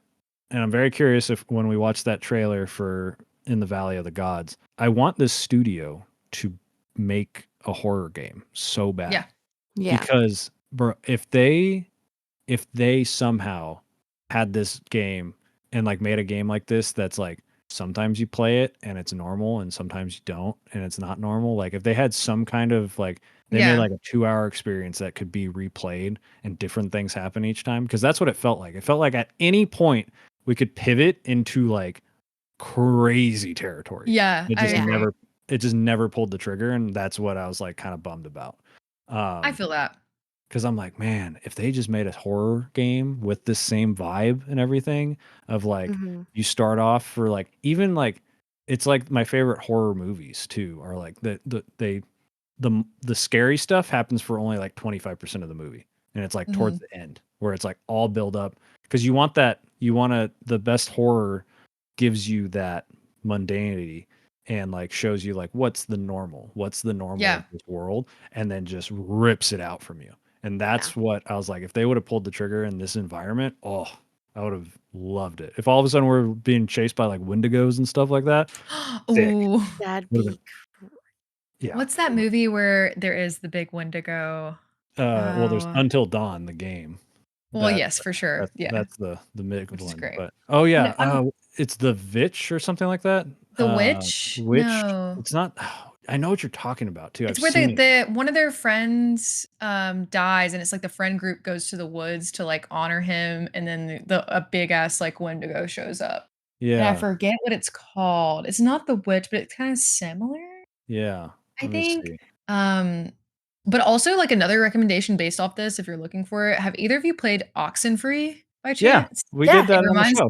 and I'm very curious if when we watch that trailer for In the Valley of the Gods, I want this studio to make a horror game so bad Yeah. Yeah. because bro, if they somehow had this game and like made a game like this that's like sometimes you play it and it's normal and sometimes you don't and it's not normal, like if they had some kind of like they made Yeah. like a 2-hour experience that could be replayed and different things happen each time, because that's what it felt like. It felt like at any point we could pivot into like crazy territory. Yeah, it I just Yeah. agree. never it just never pulled the trigger, and that's what I was like kind of bummed about. I um feel that. because I'm like, man, if they just made a horror game with this same vibe and everything of like Mhm. you start off for like even like it's like my favorite horror movies too are like the scary stuff happens for only like 25% of the movie, and it's like towards Mhm. the end where it's like all build up, because you want that, you want to, the best horror gives you that mundanity and like shows you like what's the normal of Yeah. this world, and then just rips it out from you. And Yeah. that's what I was like, if they would have pulled the trigger in this environment, oh, I would have loved it. If all of a sudden we're being chased by like wendigos and stuff like that, sick. Ooh. That'd Would have be been, yeah. What's that movie where there is the big Wendigo? Well, there's Oh. Until Dawn, the game. Well, That yes, for sure. Yeah, that's the big which is one. great. But oh yeah, No, I'm it's the Vitch or something like that. The Witch? Witch. No. It's not. I know what you're talking about too. I've It's where the seen it. the one of their friends, dies, and it's like the friend group goes to the woods to, like, honor him, and then a big ass, like, Wendigo shows up. And I Yeah, forget what it's called. It's not The Witch, but it's kinda similar, yeah. I Let me think. see. Um, but also, like, another recommendation based off this, if you're looking for it, have either of you played Oxenfree by Yeah, chance? we did Yeah. that on the show.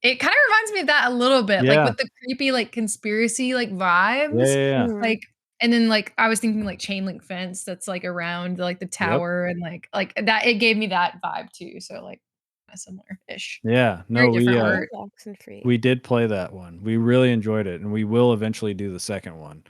It kinda reminds me of that a little bit, like, Yeah, with the creepy, like, conspiracy, like, yeah, vibes, yeah, yeah. Mhm. like and then, like, I was thinking, like, chain link fence that's, like, around, like, the Yep. tower and, like that it gave me that vibe too, so, like kinda similar-ish. Yeah. Very No, different I art. love Oxenfree. we did play that one. We really enjoyed it, and we will eventually do the second one.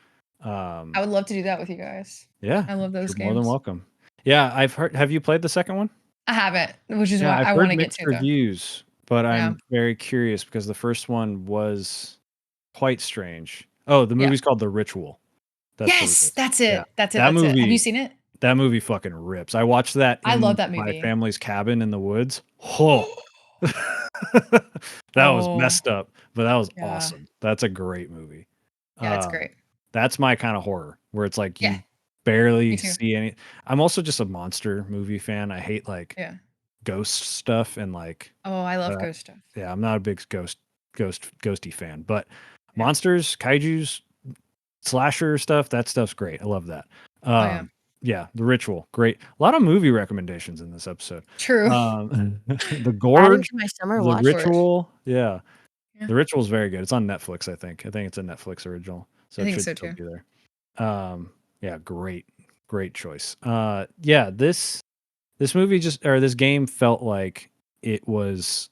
I Um, would love to do that with you guys. yeah, I love those you're more than games. welcome. Yeah, I've heard. Have you played the second one? I haven't, which is Yeah, why I've I heard wanna get mixed to, though. reviews, but Yeah. I'm very curious because the first one was quite strange. Oh, the Yeah. movie's called The Ritual. That's what it Yes! is. That's Yeah. it. That's it, That that's it. Have you movie seen it? that movie fucking rips. I watched that I love in that my movie. family's cabin in the woods. Oh. That was Oh, messed up, but that was yeah. awesome. That's a great movie. Yeah, it's Um, great. that's my kind of horror where it's like Yeah, you me barely too. see any. I'm also just a monster movie fan. I hate like Yeah. ghost stuff and like Oh, I love uh, ghost stuff. yeah, I'm not a big ghosty fan, but Yeah. monsters, kaijus, slasher stuff, that stuff's great. I love that. Oh, yeah. Yeah, The Ritual, great. A lot of movie recommendations in this episode. True. The Adding Gorge, to my summer The watch Gorge. list. Ritual, yeah. Yeah. The Ritual is very good. It's on Netflix, I think. I think it's a Netflix original, so I it think should so still too. be there. Yeah, great choice. Yeah, this movie just or this game felt like it was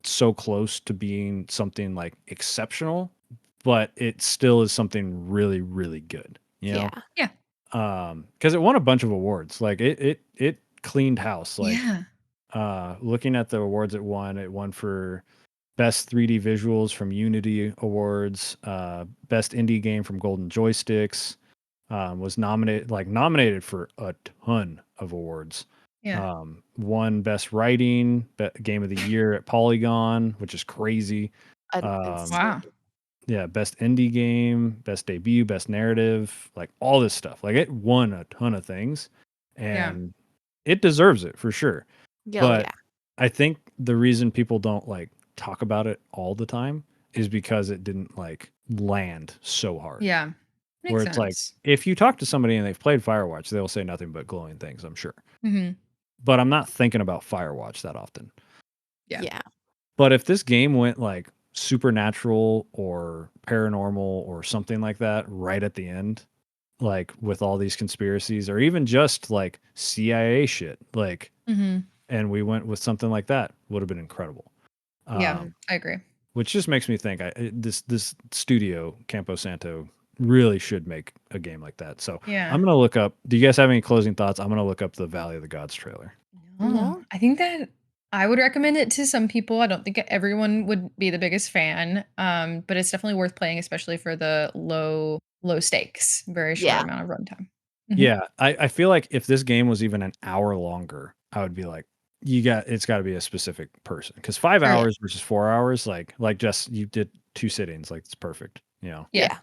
so close to being something like exceptional, but it still is something really, really good. You know, Yeah. Yeah. because it won a bunch of awards. Like it cleaned house. Like Yeah. looking at the awards it won for best 3D visuals from Unity Awards, best indie game from Golden Joysticks, was nominated for a ton of awards. Yeah. Won best writing, game of the year at Polygon, which is crazy. Um, Insane. Wow. yeah, best indie game, best debut, best narrative, like all this stuff. Like it won a ton of things, Yeah. and it deserves it for sure. Oh, But yeah. I think the reason people don't like talk about it all the time is because it didn't like land so hard. Yeah. Where Makes it's like sense. if you talk to somebody and they've played Firewatch, they'll say nothing but glowing things, I'm sure. Mhm. But I'm not thinking about Firewatch that often. Yeah. Yeah. But if this game went like supernatural or paranormal or something like that right at the end, like with all these conspiracies or even just like CIA shit, like, Mhm. and we went with something like that, would have been incredible. Yeah, Um, I agree. which just makes me think this studio Campo Santo really should make a game like that. So Yeah. I'm gonna look up. Do you guys have any closing thoughts? I'm gonna look up the Valley of the Gods trailer. Oh, No? I think that I would recommend it to some people. I don't think everyone would be the biggest fan, but it's definitely worth playing, especially for the low stakes, very short Yeah. amount of runtime. Mhm. Yeah, I feel like if this game was even an hour longer, I would be like, it's got to be a specific person because five Sure, yeah. hours versus 4 hours, like just you did two sittings, like it's perfect. You know. Yeah. Yeah.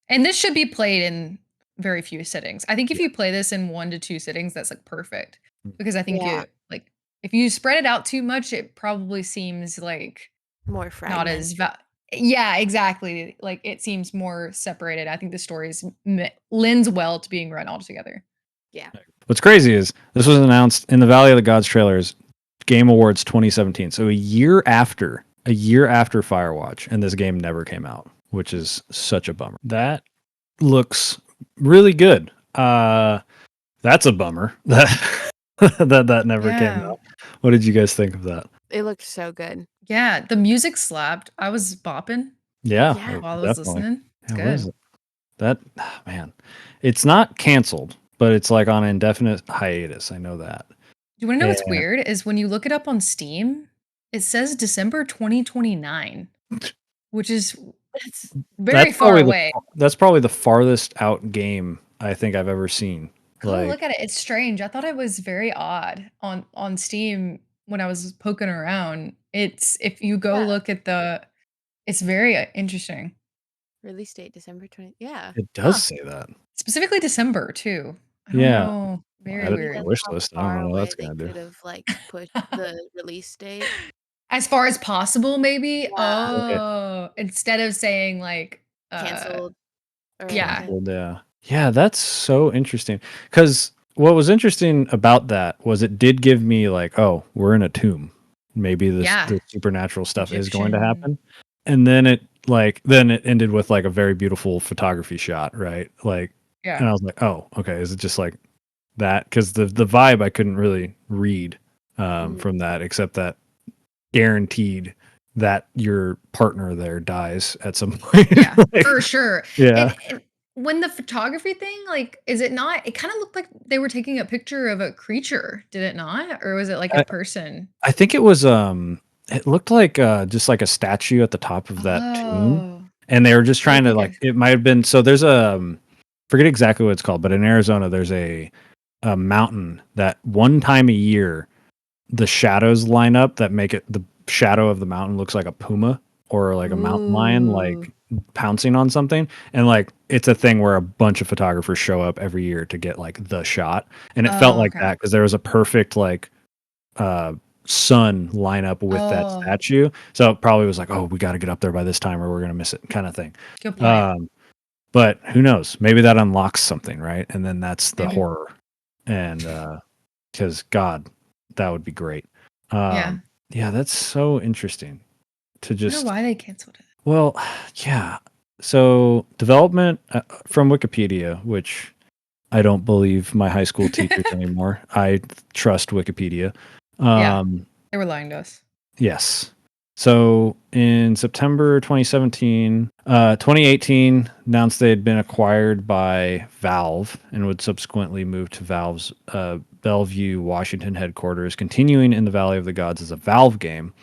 And this should be played in very few sittings. I think if Yeah. you play this in 1 to 2 sittings, that's, like, perfect, Mm. because I think Yeah. you like, if you spread it out too much, it probably seems, like, More not as fragmented. yeah, exactly, like, it seems more separated. I think the stories lends well to being run all together. Yeah. What's crazy is this was announced in the Valley of the Gods trailers, Game Awards 2017. So a year after Firewatch, and this game never came out, which is such a bummer. That looks really good. That's a bummer that never came Yeah. out. What did you guys think of that? It looked so good. Yeah, the music slapped. I was bopping Yeah, Yeah. while I was definitely. listening. It's Yeah, what is good. it? That man, it's not canceled, but it's like on indefinite hiatus. I know that. You wanna know what's And weird is when you look it up on Steam, it says December 2029, which is It's very far away. that's probably the farthest out game I think I've ever seen. Go Like, look at it. It's strange. I thought it was very odd on Steam when I was poking around. It's if you go yeah. look at it's very interesting. Release date December 20. Yeah. it does Huh. say that. Specifically December too. I don't Yeah, know. I'll Very add it to Maybe my weird. that's wish how list. I don't far know what away that's they gonna do. could have like pushed the release date. As far as possible, maybe. Yeah. Right. Oh, instead of saying like Canceled or yeah. anything. Canceled, yeah. Yeah, that's so interesting. Because what was interesting about that was it did give me like, oh, we're in a tomb. Maybe Yeah. the supernatural stuff is going to Egyptian. happen. And then it ended with like a very beautiful photography shot, right? Like, Yeah. and I was like, oh, okay, is it just like that? Because the vibe I couldn't really read. from that, except that guaranteed that your partner there dies at some point. Yeah, Like, for sure. yeah. And when the photography thing, like, is it not? It kind of looked like they were taking a picture of a creature, did it not? Or was it like a I, person? I think it looked like just like a statue at the top of that tomb. Oh, And they were just I trying to think like I. it might have been so there's a forget exactly what it's called, but in Arizona there's a mountain that one time a year the shadows line up that make it the shadow of the mountain looks like a puma or like a mountain lion Ooh. like pouncing on something, and like it's a thing where a bunch of photographers show up every year to get like the shot, and it felt Oh, like okay. that because there was a perfect like uh sun line up with that Oh, statue, so it probably was like, oh, we got to get up there by this time or we're gonna miss it kind of thing. good point. um but who knows, maybe that unlocks something, right? And then that's the Maybe. horror. And because God, that would be great. Yeah. Yeah, that's so interesting to I wonder just, why they canceled it. well, yeah. So development from Wikipedia, which I don't believe my high school teachers anymore. I trust Wikipedia. Yeah, Um, they were lying to us. yes. So in September 2018 announced they had been acquired by Valve and would subsequently move to Valve's Bellevue, Washington headquarters, continuing in the Valley of the Gods as a Valve game.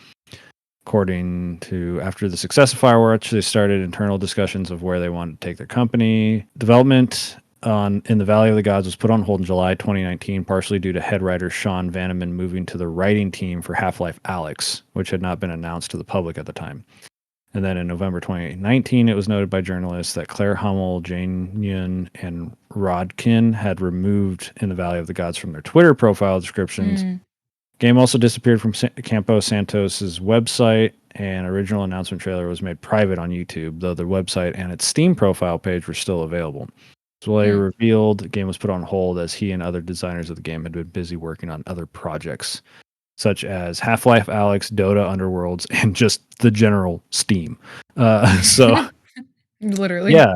According to after the success of Firewatch, they started internal discussions of where they wanted to take their company. Development on in the Valley of the Gods was put on hold in July 2019, partially due to head writer Sean Vanneman moving to the writing team for Half-Life Alyx, which had not been announced to the public at the time. And then in November 2019, it was noted by journalists that Claire Hummel, Jane Yun, and Rodkin had removed In the Valley of the Gods from their Twitter profile descriptions. Mm, Game also disappeared from Campo Santos's website, and original announcement trailer was made private on YouTube, though the website and its Steam profile page were still available. So later mm. revealed, the game was put on hold as he and other designers of the game had been busy working on other projects, such as Half-Life Alyx, Dota Underworlds, and just the general Steam. So Literally. yeah,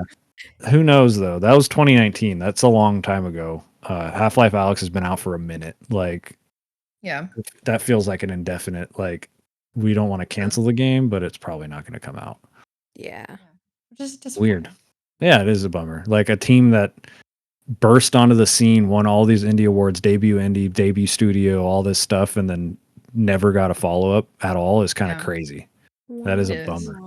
who knows though? That was 2019. That's a long time ago. Half-Life Alyx has been out for a minute. Like Yeah. that feels like an indefinite, like we don't want to True. cancel the game, but it's probably not going to come out. Yeah. Yeah. Which is Weird. disappointing. Yeah, it is a bummer. Like a team that burst onto the scene, won all these indie awards, debut indie, debut studio, all this stuff, and then never got a follow up at all is kind of Yeah, crazy. That is it a Womp is. bummer.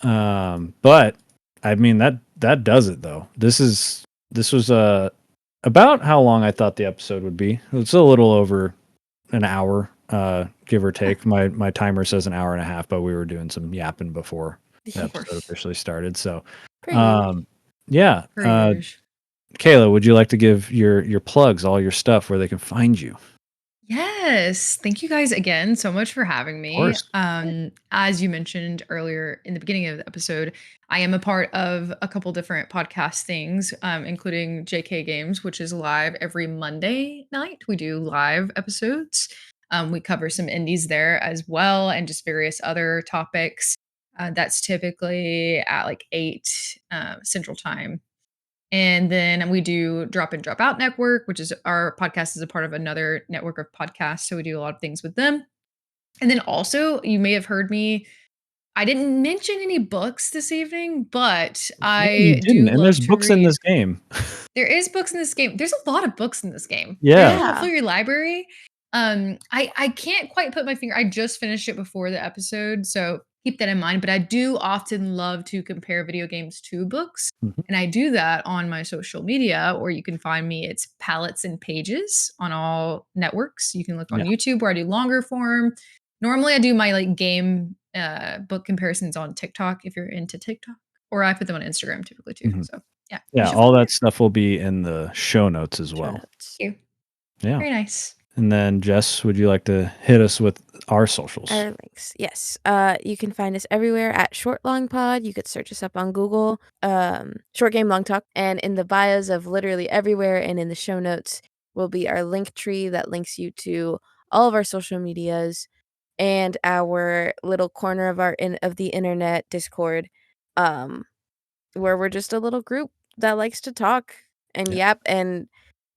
womp. But I mean that does it though. This was about how long I thought the episode would be. It's a little over an hour, give or Huh. take. My timer says an hour and a half, but we were doing some yapping before the Of episode course. officially started. So, Per usual. yeah. Per usual. Kayla, would you like to give your plugs, all your stuff, where they can find you? Yes. Thank you guys again so much for having Of me. course. As you mentioned earlier in the beginning of the episode, I am a part of a couple different podcast things, including JK Games, which is live every Monday night. We do live episodes. We cover some indies there as well and just various other topics. That's typically at like 8 Central Time. And then we do Drop In Drop Out Network, which is our podcast is a part of another network of podcasts. So we do a lot of things with them. And then also, you may have heard me. I didn't mention any books this evening, but No, you I didn't. do And love there's to books in read. this game. There is books in this game. There's a lot of books in this game. There's a Yeah. whole Yeah. free library. I can't quite put my finger. I just finished it before the episode, so keep that in mind. But I do often love to compare video games to books, Mhm. and I do that on my social media, or you can find me. It's Palettes and Pages on all networks. You can look on Yeah. YouTube where I do longer form. Normally, I do my like game book comparisons on TikTok if you're into TikTok, or I put them on Instagram typically too. Mhm. So yeah, you Yeah. should All follow me that there. stuff will be in the show notes as Show well. notes. Thank you. Yeah. Very nice. And then Jess, would you like to hit us with our socials? Our links. Yes. You can find us everywhere at Short Long Pod. You could search us up on Google. Short Game Long Talk. And in the bios of literally everywhere and in the show notes will be our link tree that links you to all of our social medias and our little corner of of the internet Discord, um, where we're just a little group that likes to talk and Yeah. yap and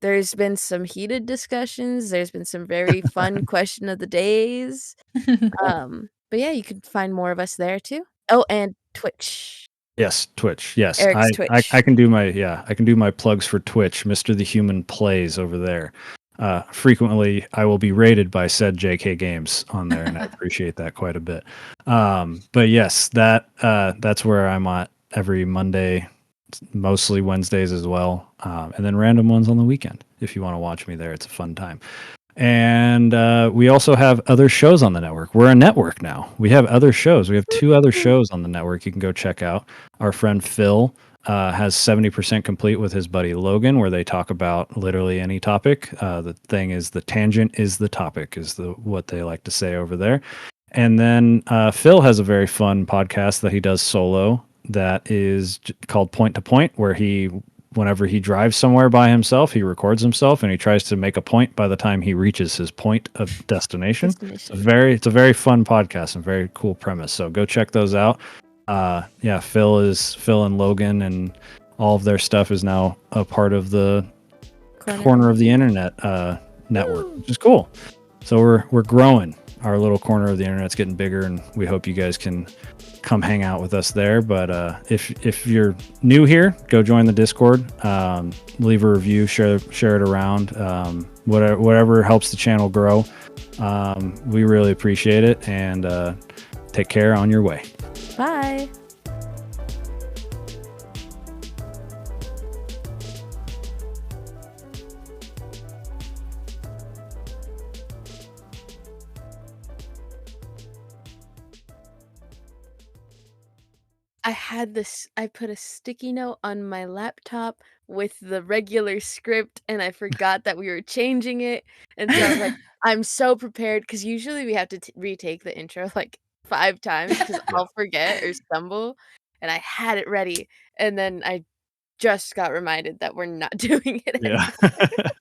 There's been some heated discussions, there's been some very fun question of the days, but yeah, you could find more of us there too. Oh, and Twitch. Yes, Twitch. Yes, Eric's I Twitch. can do I can do my plugs for Twitch. Mr. The Human plays over there. Frequently, I will be rated by said JK Games on there, and I appreciate that quite a bit. But yes, that's where I'm at every Monday, mostly Wednesdays as well, and then random ones on the weekend. If you want to watch me there, it's a fun time. And we also have other shows on the network. We're a network now. We have other shows. We have 2 other shows on the network you can go check out. Our friend Phil has 70% complete with his buddy Logan, where they talk about literally any topic. The thing is, the tangent is the topic, is what they like to say over there. And then Phil has a very fun podcast that he does solo that is called Point to Point, where whenever he drives somewhere by himself, he records himself and he tries to make a point by the time he reaches his point of destination. Destination. It's a very fun podcast and very cool premise. So go check those out. Yeah, Phil and Logan and all of their stuff is now a part of the corner of the internet network, which is cool. So we're growing. Our little corner of the internet's getting bigger, and we hope you guys can come hang out with us there. But if you're new here, go join the Discord. Leave a review, share it around. Whatever helps the channel grow. We really appreciate it, and take care on your way. Bye. I put a sticky note on my laptop with the regular script, and I forgot that we were changing it, and so I was like, "I'm so prepared," because usually we have to retake the intro, like, 5 times because 'cause Yeah. I'll forget or stumble, and I had it ready, and then I just got reminded that we're not doing it Yeah. anymore.